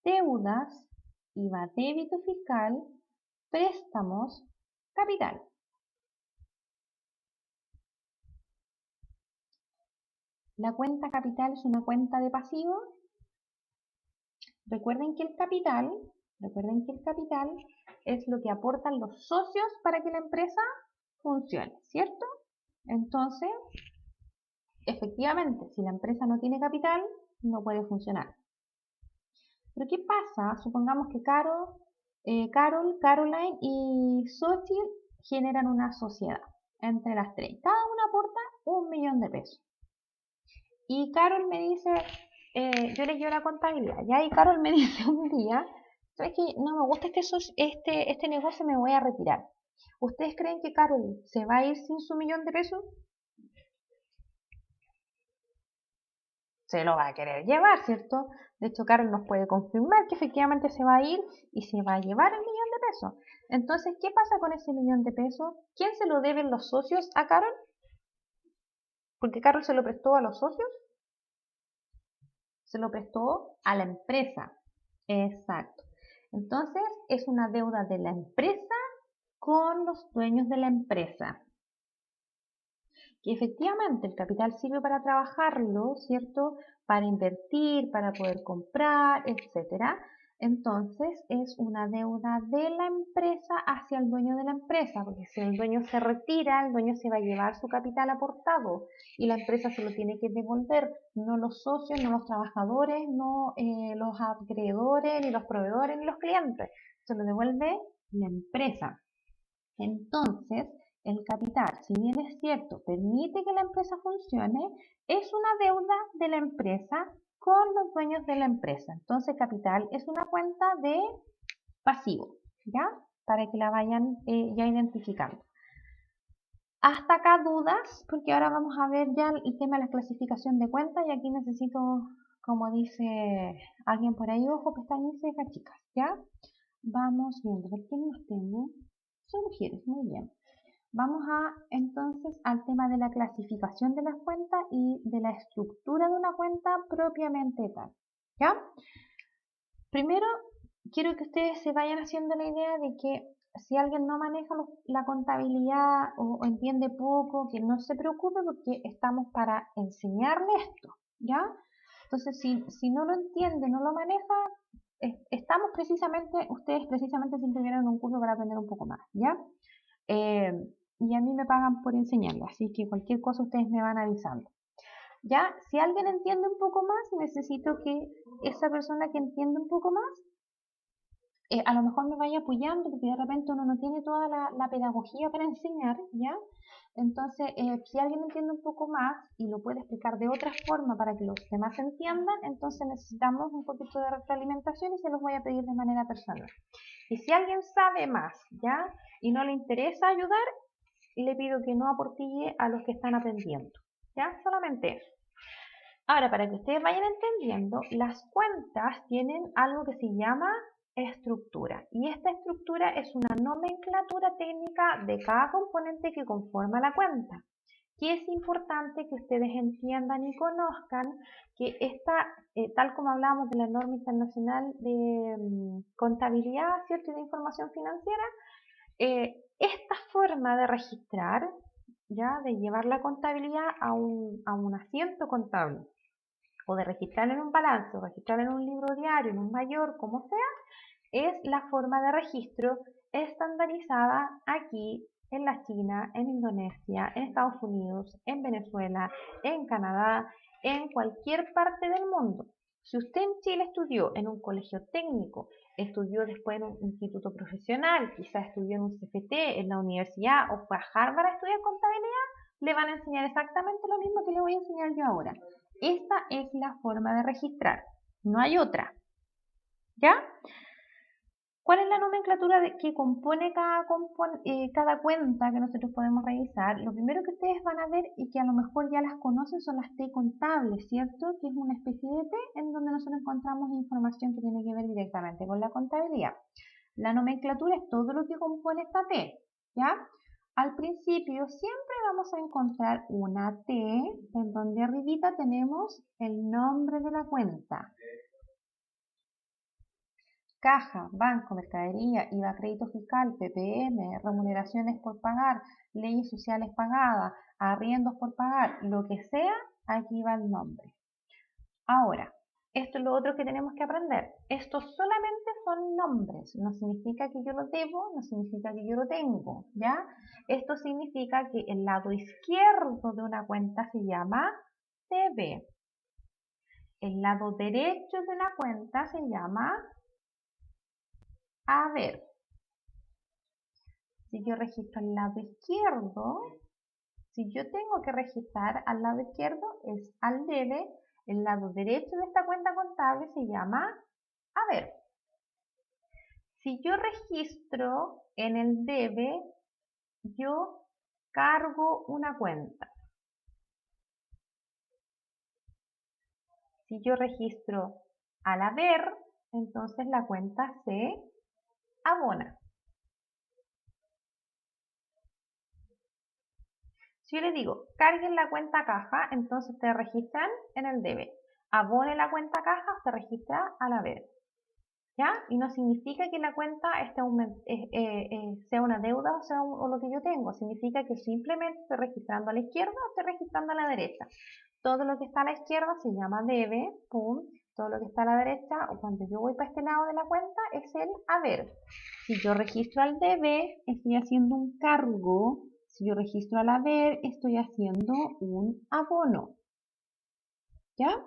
deudas, IVA débito fiscal, préstamos, capital. La cuenta capital es una cuenta de pasivo. Recuerden que el capital es lo que aportan los socios para que la empresa funcione, ¿cierto? Entonces, efectivamente, si la empresa no tiene capital, no puede funcionar. Pero ¿qué pasa? Supongamos que Carol, Caroline y Xochitl generan una sociedad entre las tres. Cada una aporta 1 millón de pesos. Y Carol me dice, yo le llevo la contabilidad, ¿ya? Y Carol me dice un día, ¿sabes qué? No me gusta este negocio, me voy a retirar. ¿Ustedes creen que Carol se va a ir sin su 1 millón de pesos? Se lo va a querer llevar, ¿cierto? De hecho, Carol nos puede confirmar que efectivamente se va a ir y se va a llevar el 1 millón de pesos. Entonces, ¿qué pasa con ese 1 millón de pesos? ¿Quién se lo deben los socios a Carol? Porque Carol se lo prestó a los socios. Se lo prestó a la empresa. Exacto. Entonces, es una deuda de la empresa con los dueños de la empresa. Que efectivamente el capital sirve para trabajarlo, ¿cierto? Para invertir, para poder comprar, etc. Entonces es una deuda de la empresa hacia el dueño de la empresa, porque si el dueño se retira, el dueño se va a llevar su capital aportado y la empresa se lo tiene que devolver, no los socios, no los trabajadores, no los acreedores, ni los proveedores, ni los clientes. Se lo devuelve la empresa. Entonces, el capital, si bien es cierto, permite que la empresa funcione, es una deuda de la empresa con los dueños de la empresa. Entonces, capital es una cuenta de pasivo, ¿ya? Para que la vayan ya identificando. Hasta acá dudas, porque ahora vamos a ver ya el tema de la clasificación de cuentas y aquí necesito, como dice alguien por ahí, ojo, pestañas y cejas, chicas, ¿ya? Vamos viendo, ¿por qué nos tengo? Son mujeres, muy bien. Vamos entonces al tema de la clasificación de las cuentas y de la estructura de una cuenta propiamente tal, ¿ya? Primero, quiero que ustedes se vayan haciendo la idea de que si alguien no maneja la contabilidad o entiende poco, que no se preocupe porque estamos para enseñarle esto, ¿ya? Entonces, si no lo entiende, no lo maneja, ustedes precisamente siempre vienen a un curso para aprender un poco más, ¿ya? Y a mí me pagan por enseñarle, así que cualquier cosa ustedes me van avisando. ¿Ya? Si alguien entiende un poco más, necesito que esa persona que entiende un poco más, a lo mejor me vaya apoyando, porque de repente uno no tiene toda la pedagogía para enseñar, ¿ya? Entonces, si alguien entiende un poco más y lo puede explicar de otra forma para que los demás entiendan, entonces necesitamos un poquito de retroalimentación y se los voy a pedir de manera personal. Y si alguien sabe más, ¿ya? Y no le interesa ayudar, le pido que no aportille a los que están aprendiendo, ¿ya? Solamente eso. Ahora, para que ustedes vayan entendiendo, las cuentas tienen algo que se llama estructura. Y esta estructura es una nomenclatura técnica de cada componente que conforma la cuenta. Que es importante que ustedes entiendan y conozcan que tal como hablábamos de la norma internacional de contabilidad, ¿cierto? Y de información financiera, esta forma de registrar, ya, de llevar la contabilidad a un asiento contable, o de registrar en un balance, o registrar en un libro diario, en un mayor, como sea, es la forma de registro estandarizada aquí en la China, en Indonesia, en Estados Unidos, en Venezuela, en Canadá, en cualquier parte del mundo. Si usted en Chile estudió en un colegio técnico, estudió después en un instituto profesional, quizás estudió en un CFT, en la universidad o fue a Harvard a estudiar contabilidad, le van a enseñar exactamente lo mismo que le voy a enseñar yo ahora. Esta es la forma de registrar, no hay otra. ¿Ya? ¿Cuál es la nomenclatura que compone cada cuenta que nosotros podemos revisar? Lo primero que ustedes van a ver y que a lo mejor ya las conocen son las T contables, ¿cierto? Que es una especie de T en donde nosotros encontramos información que tiene que ver directamente con la contabilidad. La nomenclatura es todo lo que compone esta T, ¿ya? Al principio siempre vamos a encontrar una T en donde arribita tenemos el nombre de la cuenta. Caja, banco, mercadería, IVA, crédito fiscal, PPM, remuneraciones por pagar, leyes sociales pagadas, arriendos por pagar, lo que sea, aquí va el nombre. Ahora, esto es lo otro que tenemos que aprender. Estos solamente son nombres, no significa que yo lo debo, no significa que yo lo tengo, ¿ya? Esto significa que el lado izquierdo de una cuenta se llama debe. El lado derecho de una cuenta se llama haber. Si yo registro al lado izquierdo, si yo tengo que registrar al lado izquierdo es al debe, el lado derecho de esta cuenta contable se llama haber. Si yo registro en el debe, yo cargo una cuenta. Si yo registro al haber, entonces la cuenta se abona. Si yo le digo, carguen la cuenta caja, entonces ustedes registran en el debe. Abone la cuenta caja, usted registra al haber. ¿Ya? Y no significa que la cuenta sea una deuda o lo que yo tengo. Significa que simplemente estoy registrando a la izquierda o estoy registrando a la derecha. Todo lo que está a la izquierda se llama debe, pum. Todo lo que está a la derecha, o cuando yo voy para este lado de la cuenta, es el haber. Si yo registro al debe, estoy haciendo un cargo. Si yo registro al haber, estoy haciendo un abono. ¿Ya?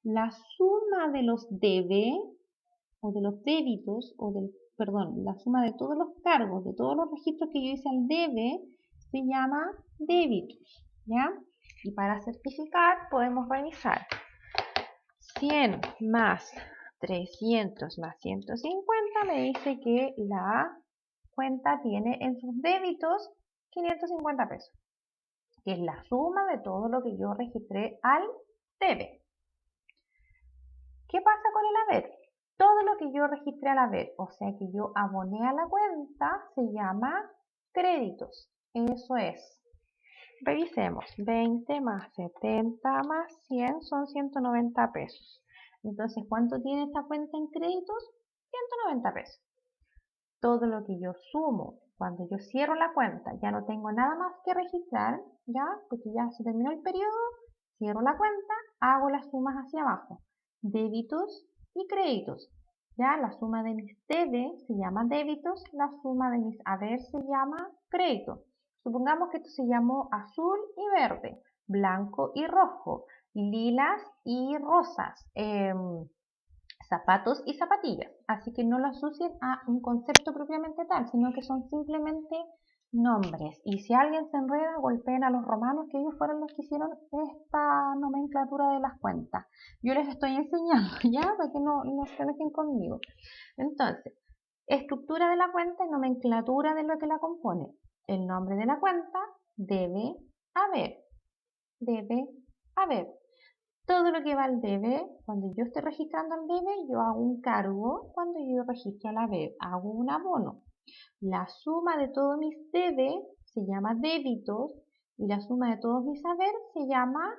La suma de los debe, o de los débitos, la suma de todos los cargos, de todos los registros que yo hice al debe, se llama débitos. ¿Ya? Y para certificar podemos revisar 100 más 300 más 150 me dice que la cuenta tiene en sus débitos 550 pesos, que es la suma de todo lo que yo registré al debe. ¿Qué pasa con el haber? Todo lo que yo registré al haber, o sea que yo aboné a la cuenta, se llama créditos. Eso es. Revisemos, 20 más 70 más 100 son 190 pesos. Entonces, ¿cuánto tiene esta cuenta en créditos? 190 pesos. Todo lo que yo sumo, cuando yo cierro la cuenta, ya no tengo nada más que registrar, ¿ya? Porque ya se terminó el periodo, Cierro la cuenta, hago las sumas hacia abajo, débitos y créditos. Ya la suma de mis debe se llama débitos, la suma de mis haber se llama crédito. Supongamos que esto se llamó azul y verde, blanco y rojo, lilas y rosas, zapatos y zapatillas. Así que no lo asocien a un concepto propiamente tal, sino que son simplemente nombres. Y si alguien se enreda, golpeen a los romanos, que ellos fueron los que hicieron esta nomenclatura de las cuentas. Yo les estoy enseñando, ¿ya? Para que no se dejen conmigo. Entonces, estructura de la cuenta y nomenclatura de lo que la compone. El nombre de la cuenta debe haber. Debe haber. Todo lo que va al debe, cuando yo esté registrando el debe, yo hago un cargo. Cuando yo registro el haber, hago un abono. La suma de todos mis debe se llama débitos y la suma de todos mis haber se llama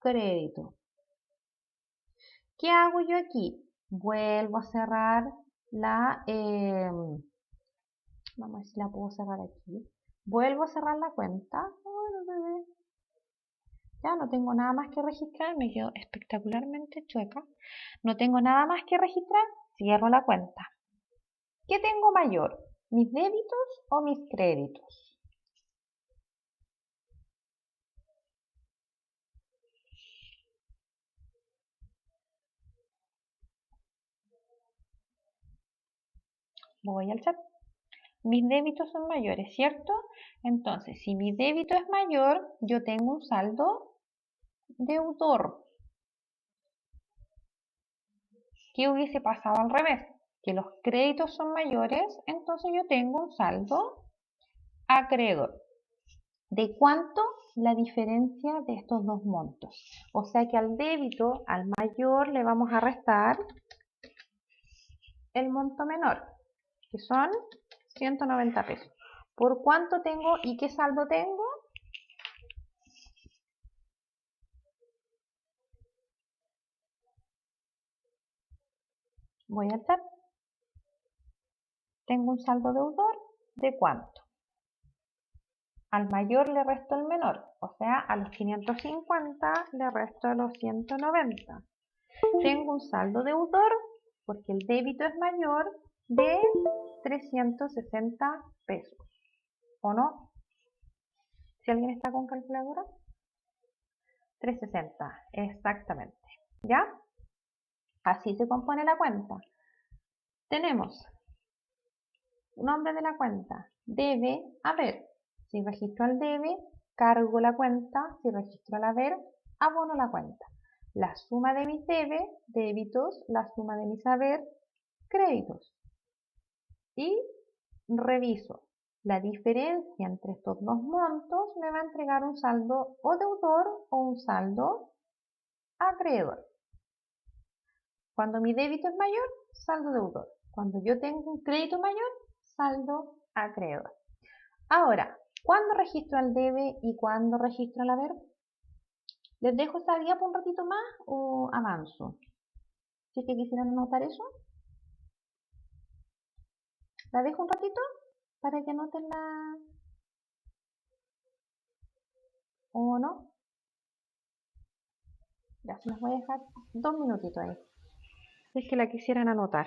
crédito. ¿Qué hago yo aquí? Vuelvo a cerrar la... vamos a ver si la puedo cerrar aquí. Vuelvo a cerrar la cuenta. Ya no tengo nada más que registrar, me quedo espectacularmente chueca. No tengo nada más que registrar, cierro la cuenta. ¿Qué tengo mayor? ¿Mis débitos o mis créditos? Voy al chat. Mis débitos son mayores, ¿cierto? Entonces, si mi débito es mayor, yo tengo un saldo deudor. ¿Qué hubiese pasado al revés? Que los créditos son mayores, entonces yo tengo un saldo acreedor. ¿De cuánto? La diferencia de estos dos montos. O sea que al débito, al mayor, le vamos a restar el monto menor, que son 190 pesos. ¿Por cuánto tengo y qué saldo tengo? Voy a hacer. Tengo un saldo deudor de cuánto. Al mayor le resto el menor, o sea, a los 550 le resto los 190. Tengo un saldo deudor, porque el débito es mayor, de 360 pesos. ¿O no? Si alguien está con calculadora. 360, exactamente. ¿Ya? Así se compone la cuenta. Tenemos nombre de la cuenta, debe haber. Si registro el debe, cargo la cuenta. Si registro el haber, abono la cuenta. La suma de mis debe, débitos, la suma de mis haber, créditos. Y reviso. La diferencia entre estos dos montos me va a entregar un saldo o deudor o un saldo acreedor. Cuando mi débito es mayor, saldo deudor. Cuando yo tengo un crédito mayor, saldo acreedor. Ahora, ¿cuándo registro el debe y cuándo registro el haber? ¿Les dejo esta guía por un ratito más o avanzo? Si es que quisieran anotar eso. ¿La dejo un ratito para que anoten la... ¿O no? Ya se las voy a dejar 2 minutitos ahí. Si es que la quisieran anotar.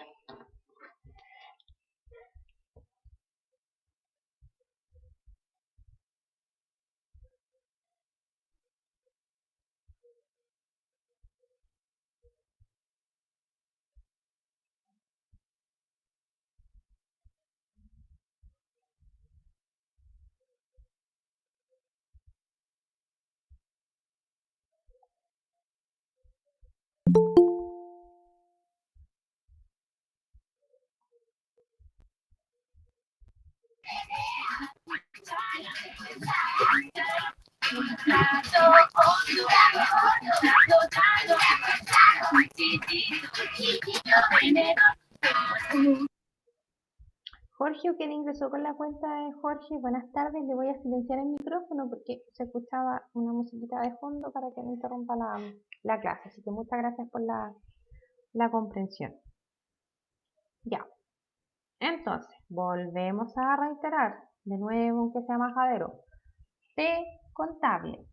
Jorge, ¿quién ingresó con la cuenta de Jorge? Buenas tardes, le voy a silenciar el micrófono porque se escuchaba una musiquita de fondo para que no interrumpa la clase. Así que muchas gracias por la comprensión. Ya. Entonces, volvemos a reiterar, de nuevo, aunque sea majadero. T contable,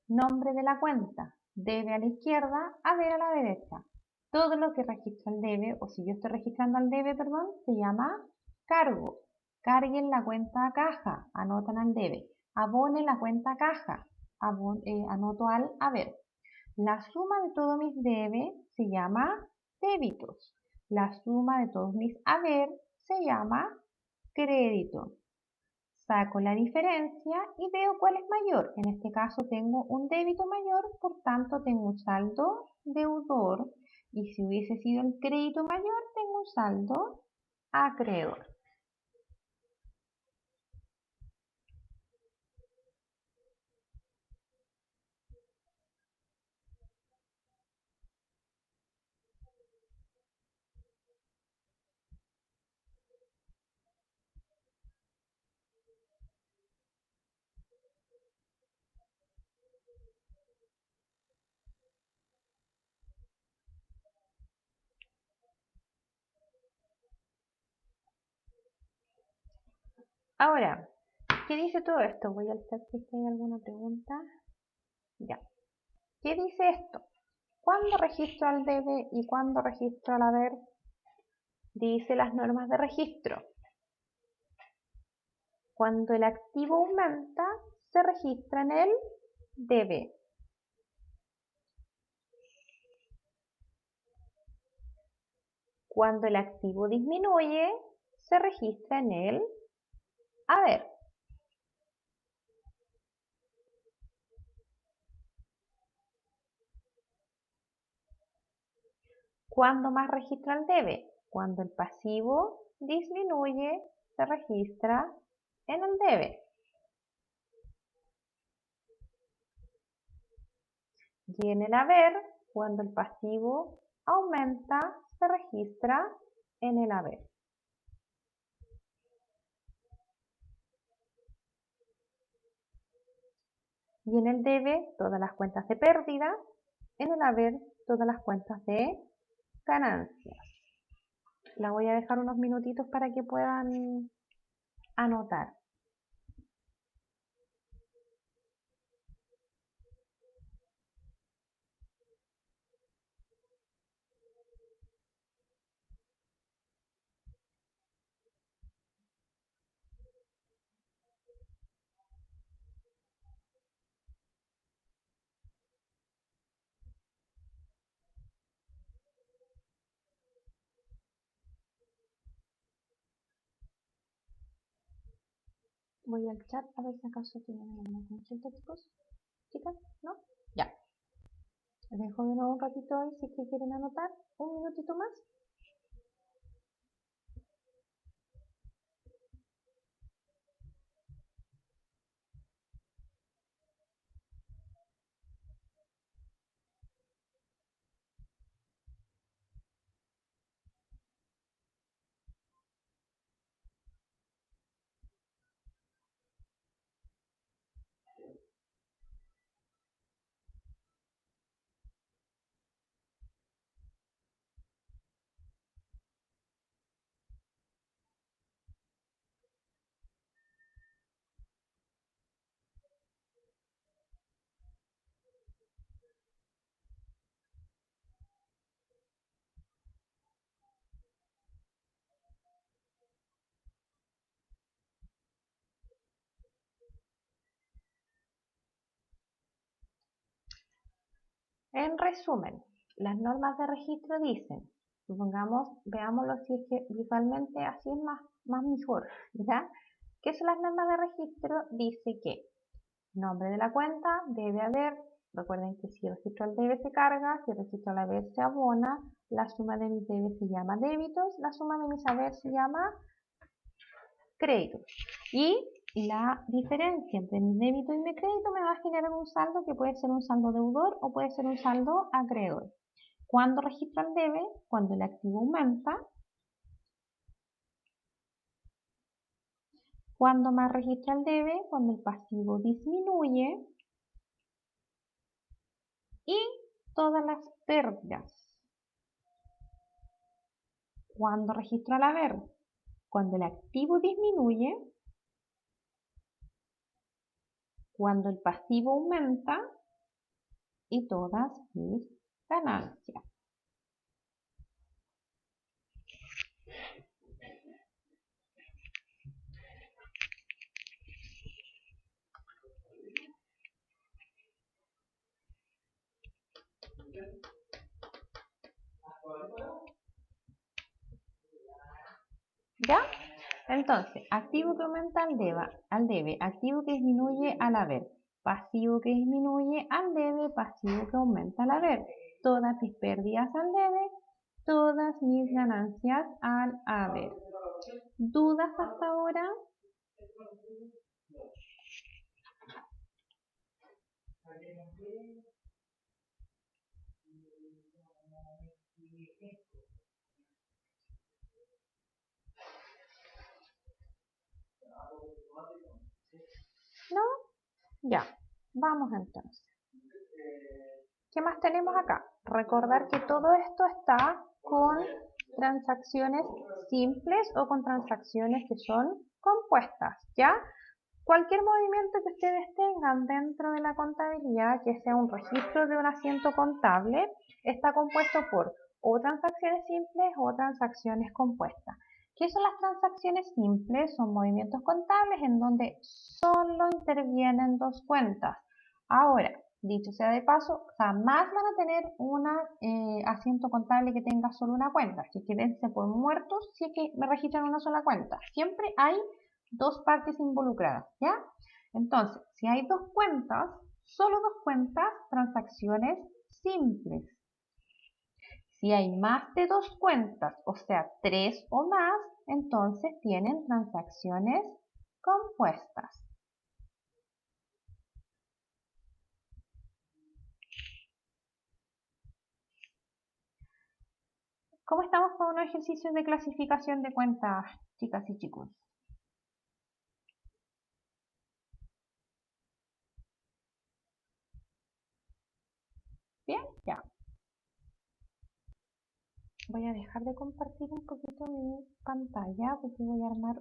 nombre de la cuenta, Debe a la izquierda, haber a la derecha. Todo lo que registra el debe, o si yo estoy registrando al debe, perdón, se llama cargo. Carguen la cuenta a caja, anotan al debe. Abone la cuenta a caja, anoto al haber. La suma de todos mis debe se llama débitos. La suma de todos mis haber se llama crédito. Saco la diferencia y veo cuál es mayor. En este caso tengo un débito mayor, por tanto tengo un saldo deudor. Y si hubiese sido el crédito mayor, tengo un saldo acreedor. Ahora, ¿qué dice todo esto? Voy al chat si hay alguna pregunta. Ya. ¿Qué dice esto? ¿Cuándo registro al debe y cuándo registro al haber? Dice las normas de registro. Cuando el activo aumenta, se registra en el debe. Cuando el activo disminuye, se registra en el haber. ¿Cuándo más registra el debe? Cuando el pasivo disminuye, se registra en el debe. Y en el haber, cuando el pasivo aumenta, se registra en el haber. Y en el debe, todas las cuentas de pérdida. En el haber, todas las cuentas de ganancias. La voy a dejar unos minutitos para que puedan anotar. Voy al chat a ver si acaso tienen alguna consulta, chicos. ¿Chicas? ¿No? Ya. Les dejo de nuevo un ratito ahí si es que quieren anotar. Un minutito más. En resumen, las normas de registro dicen, supongamos, veámoslo si es que visualmente así es más mejor, ¿ya? ¿Qué son las normas de registro? Dice que nombre de la cuenta debe haber, recuerden que si el registro al debe se carga, si el registro al haber se abona, la suma de mis debes se llama débitos, la suma de mis haber se llama créditos. Y la diferencia entre mi débito y mi crédito me va a generar un saldo que puede ser un saldo deudor o puede ser un saldo acreedor. ¿Cuándo registra el debe? Cuando el activo aumenta. ¿Cuándo más registra el debe? Cuando el pasivo disminuye. Y todas las pérdidas. ¿Cuándo registra el haber? Cuando el activo disminuye. Cuando el pasivo aumenta. y todas mis ganancias. ¿Ya? Entonces, activo que aumenta al debe, activo que disminuye al haber, pasivo que disminuye al debe, pasivo que aumenta al haber, todas mis pérdidas al debe, todas mis ganancias al haber. ¿Dudas hasta ahora? ¿No? Ya, vamos entonces. ¿Qué más tenemos acá? Recordar que todo esto está con transacciones simples o con transacciones que son compuestas, ¿ya? Cualquier movimiento que ustedes tengan dentro de la contabilidad, que sea un registro de un asiento contable, está compuesto por o transacciones simples o transacciones compuestas. ¿Qué son las transacciones simples? Son movimientos contables en donde solo intervienen dos cuentas. Ahora, dicho sea de paso, jamás van a tener un asiento contable que tenga solo una cuenta. Si es que dense por muertos, si es que me registran una sola cuenta. Siempre hay dos partes involucradas, ¿ya? Entonces, si hay dos cuentas, solo dos cuentas, transacciones simples. Si hay más de dos cuentas, o sea, tres o más, entonces tienen transacciones compuestas. ¿Cómo estamos con unos ejercicios de clasificación de cuentas, chicas y chicos? Bien, ya. Voy a dejar de compartir un poquito mi pantalla porque voy a armar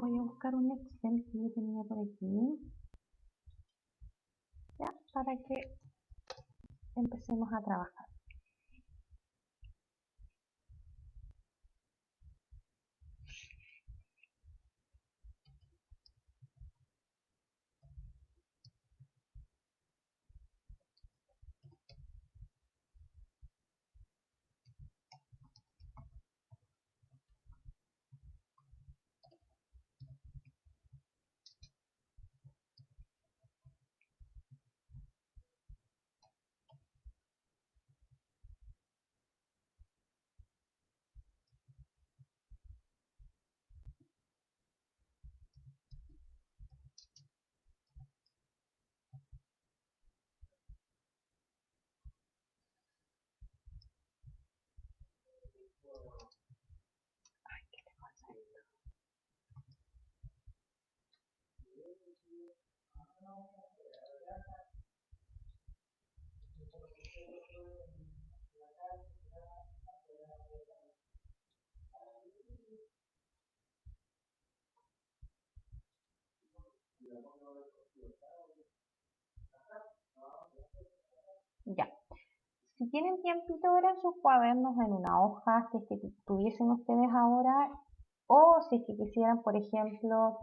voy a buscar un Excel que yo tenía por aquí, ya, para que empecemos a trabajar. Ya. Si tienen tiempito ahora en sus cuadernos, en una hoja, si es que tuviesen ustedes ahora, o si es que quisieran, por ejemplo,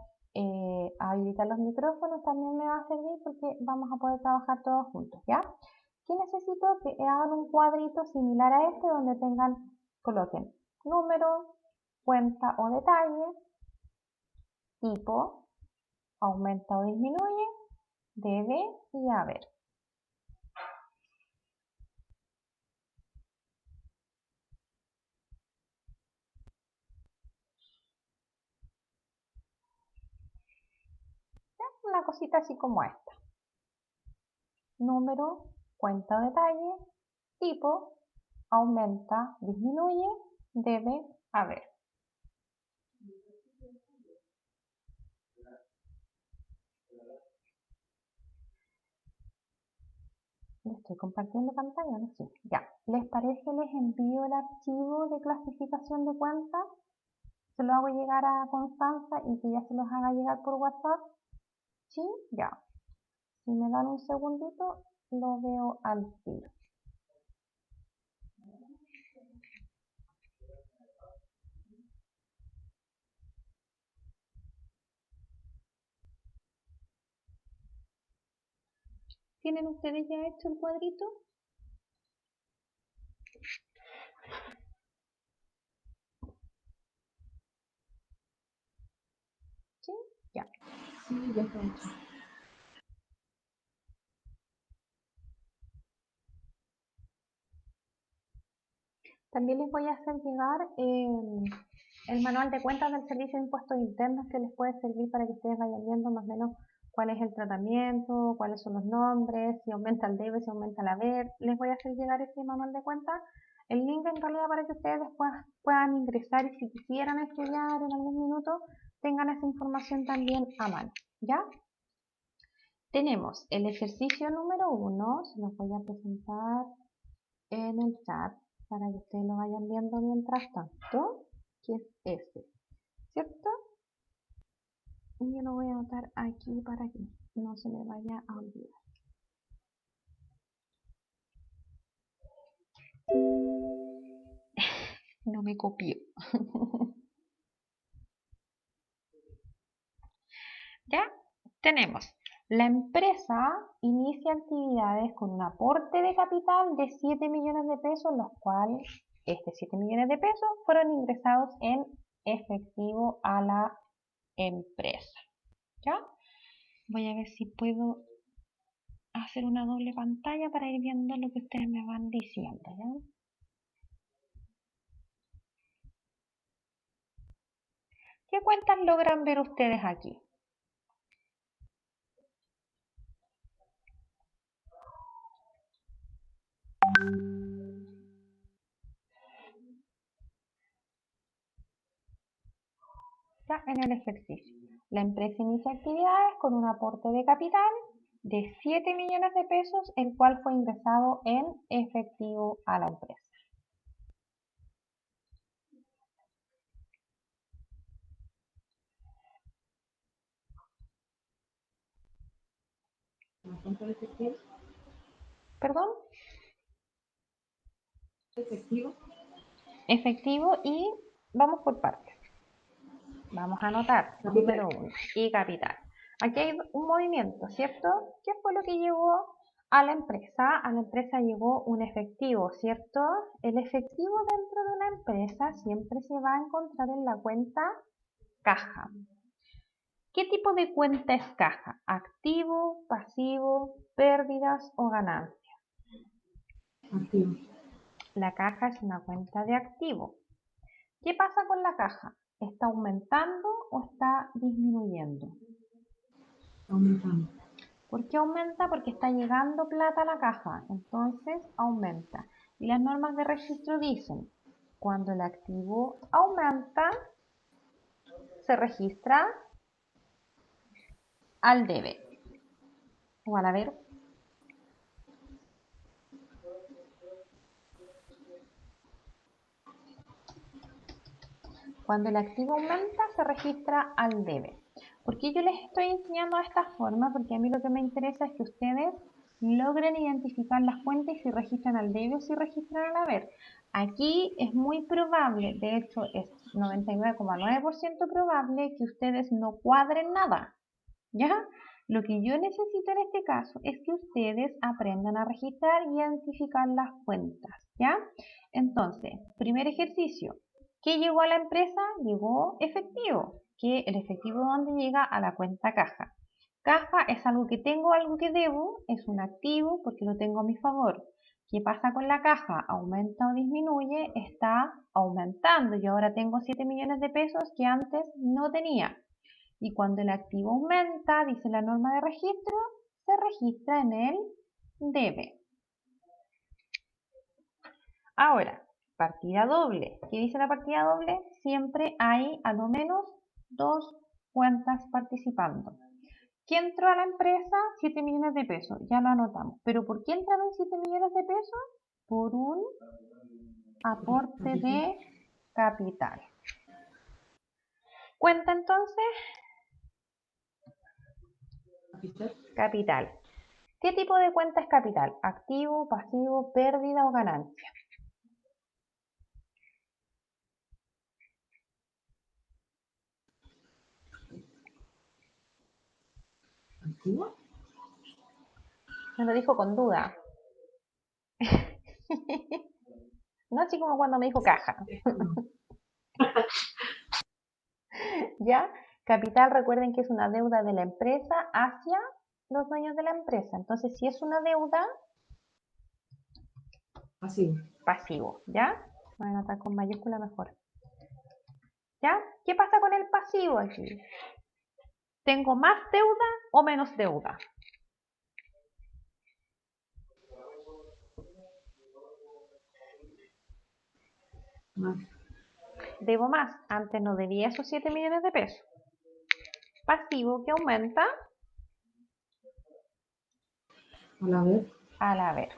habilitar los micrófonos, también me va a servir porque vamos a poder trabajar todos juntos, ¿ya? ¿Qué necesito? Que hagan un cuadrito similar a este donde coloquen número, cuenta o detalle, tipo, aumenta o disminuye, debe y haber. Una cosita así como esta. Número, cuenta o detalle, tipo, aumenta, disminuye, debe haber. ¿Les estoy compartiendo pantalla? No sé. Ya. ¿Les parece? Les envío el archivo de clasificación de cuentas. Se lo hago llegar a Constanza y que ya se los haga llegar por WhatsApp. ¿Sí? Ya. Si me dan un segundito, lo veo al tiro. ¿Tienen ustedes ya hecho el cuadrito? ¿Sí? Ya. Sí, ya está hecho. También les voy a hacer llegar el manual de cuentas del Servicio de Impuestos Internos que les puede servir para que ustedes vayan viendo más o menos cuál es el tratamiento, cuáles son los nombres, si aumenta el debe, si aumenta el haber. Les voy a hacer llegar ese manual de cuentas, el link en realidad para que ustedes después puedan ingresar y si quisieran estudiar en algún minuto tengan esa información también a mano, ¿ya? Tenemos el ejercicio número 1, se los voy a presentar en el chat para que ustedes lo vayan viendo mientras tanto, que es este, ¿cierto? Y yo lo voy a anotar aquí para que no se me vaya a olvidar. No me copió. ¿Ya? Tenemos. La empresa inicia actividades con un aporte de capital de 7 millones de pesos, los cuales estos 7 millones de pesos fueron ingresados en efectivo a la empresa. ¿Ya? Voy a ver si puedo hacer una doble pantalla para ir viendo lo que ustedes me van diciendo, ¿ya? ¿Qué cuentas logran ver ustedes aquí? Ya en el ejercicio. La empresa inicia actividades con un aporte de capital de 7 millones de pesos, el cual fue ingresado en efectivo a la empresa. ¿Perdón? Efectivo. Efectivo y vamos por partes. Vamos a anotar, número 1, y capital. Aquí hay un movimiento, ¿cierto? ¿Qué fue lo que llevó a la empresa? A la empresa llegó un efectivo, ¿cierto? El efectivo dentro de una empresa siempre se va a encontrar en la cuenta caja. ¿Qué tipo de cuenta es caja? ¿Activo, pasivo, pérdidas o ganancias? Activo. La caja es una cuenta de activo. ¿Qué pasa con la caja? ¿Está aumentando o está disminuyendo? Aumentando. ¿Por qué aumenta? Porque está llegando plata a la caja, entonces aumenta. Y las normas de registro dicen, cuando el activo aumenta, se registra al debe o al haber. Cuando el activo aumenta, se registra al debe. ¿Por qué yo les estoy enseñando de esta forma? Porque a mí lo que me interesa es que ustedes logren identificar las cuentas y si registran al debe o si registran al haber. Aquí es muy probable, de hecho es 99,9% probable que ustedes no cuadren nada, ¿ya? Lo que yo necesito en este caso es que ustedes aprendan a registrar y identificar las cuentas, ¿ya? Entonces, primer ejercicio. ¿Qué llegó a la empresa? Llegó efectivo. ¿Que el efectivo dónde llega? A la cuenta caja. Caja es algo que tengo, algo que debo, es un activo porque lo tengo a mi favor. ¿Qué pasa con la caja? ¿Aumenta o disminuye? Está aumentando. Yo ahora tengo 7 millones de pesos que antes no tenía. Y cuando el activo aumenta, dice la norma de registro, se registra en el debe. Ahora, partida doble. ¿Qué dice la partida doble? Siempre hay a lo menos dos cuentas participando. ¿Qué entró a la empresa? 7 millones de pesos, ya lo anotamos. ¿Pero por qué entraron 7 millones de pesos? Por un aporte de capital. ¿Cuenta entonces? Capital. Capital. ¿Qué tipo de cuenta es capital? ¿Activo, pasivo, pérdida o ganancia? ¿Activo? Me lo dijo con duda. No así como cuando me dijo caja. ¿Ya? Capital, recuerden que es una deuda de la empresa hacia los dueños de la empresa. Entonces, si es una deuda, Pasivo. pasivo, ¿ya? Voy a anotar con mayúscula mejor. ¿Ya? ¿Qué pasa con el pasivo aquí? ¿Tengo más deuda o menos deuda? Más. Debo más. Antes no debía esos 7 millones de pesos. Pasivo que aumenta Al haber. al haber.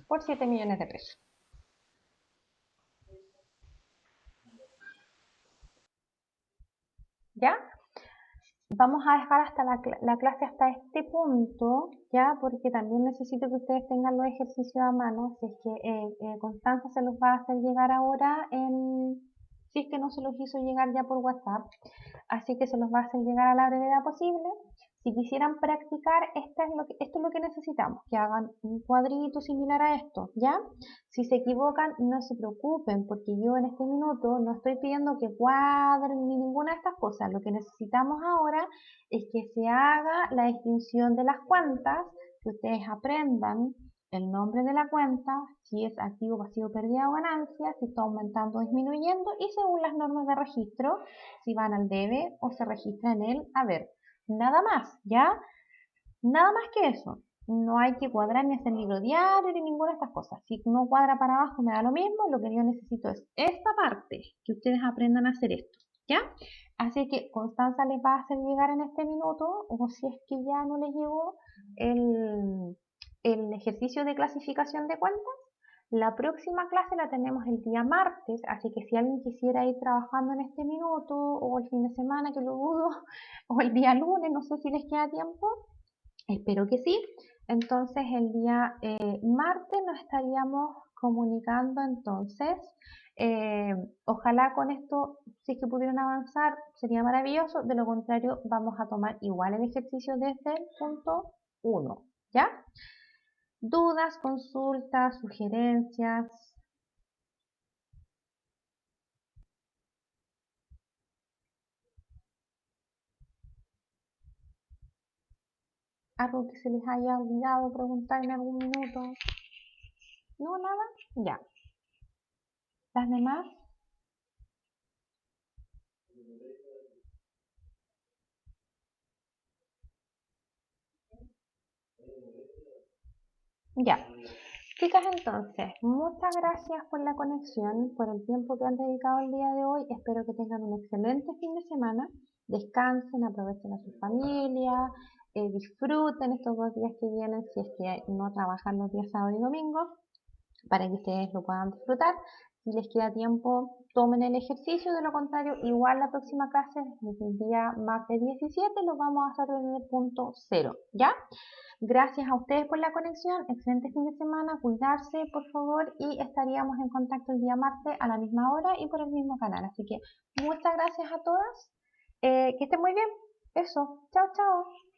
Por 7 millones de pesos. ¿Ya? Vamos a dejar hasta la clase hasta este punto, ¿ya? Porque también necesito que ustedes tengan los ejercicios a mano. Si es que Constanza se los va a hacer llegar ahora, si es que no se los hizo llegar ya por WhatsApp. Así que se los va a hacer llegar a la brevedad posible. Si quisieran practicar, esto es lo que necesitamos, que hagan un cuadrito similar a esto, ¿ya? Si se equivocan, no se preocupen, porque yo en este minuto no estoy pidiendo que cuadren ni ninguna de estas cosas. Lo que necesitamos ahora es que se haga la distinción de las cuentas, que ustedes aprendan el nombre de la cuenta, si es activo, pasivo, pérdida o ganancia, si está aumentando o disminuyendo, y según las normas de registro, si van al debe o se registra en el haber. Nada más, ¿ya? Nada más que eso. No hay que cuadrar ni hacer libro diario ni ninguna de estas cosas. Si no cuadra para abajo me da lo mismo. Lo que yo necesito es esta parte, que ustedes aprendan a hacer esto, ¿ya? Así que Constanza les va a hacer llegar en este minuto, o si es que ya no les llegó, el ejercicio de clasificación de cuentas. La próxima clase la tenemos el día martes, así que si alguien quisiera ir trabajando en este minuto, o el fin de semana, que lo dudo, o el día lunes, no sé si les queda tiempo, espero que sí. Entonces el día martes nos estaríamos comunicando entonces. Ojalá con esto, si es que pudieron avanzar, sería maravilloso. De lo contrario, vamos a tomar igual el ejercicio desde el punto 1, ¿ya? Dudas, consultas, sugerencias. Algo que se les haya olvidado preguntar en algún minuto. ¿No? ¿Nada? Ya. ¿Las demás? Ya. Chicas, entonces, muchas gracias por la conexión, por el tiempo que han dedicado el día de hoy. Espero que tengan un excelente fin de semana. Descansen, aprovechen a su familia, disfruten estos 2 días que vienen, si es que no trabajan los días sábado y domingo, para que ustedes lo puedan disfrutar. Si les queda tiempo, tomen el ejercicio. De lo contrario, igual la próxima clase, el día martes 17, lo vamos a hacer desde el punto 0, ¿ya? Gracias a ustedes por la conexión, excelente fin de semana, cuidarse por favor, y estaríamos en contacto el día martes a la misma hora y por el mismo canal. Así que muchas gracias a todas, que estén muy bien. Eso, chao, chao.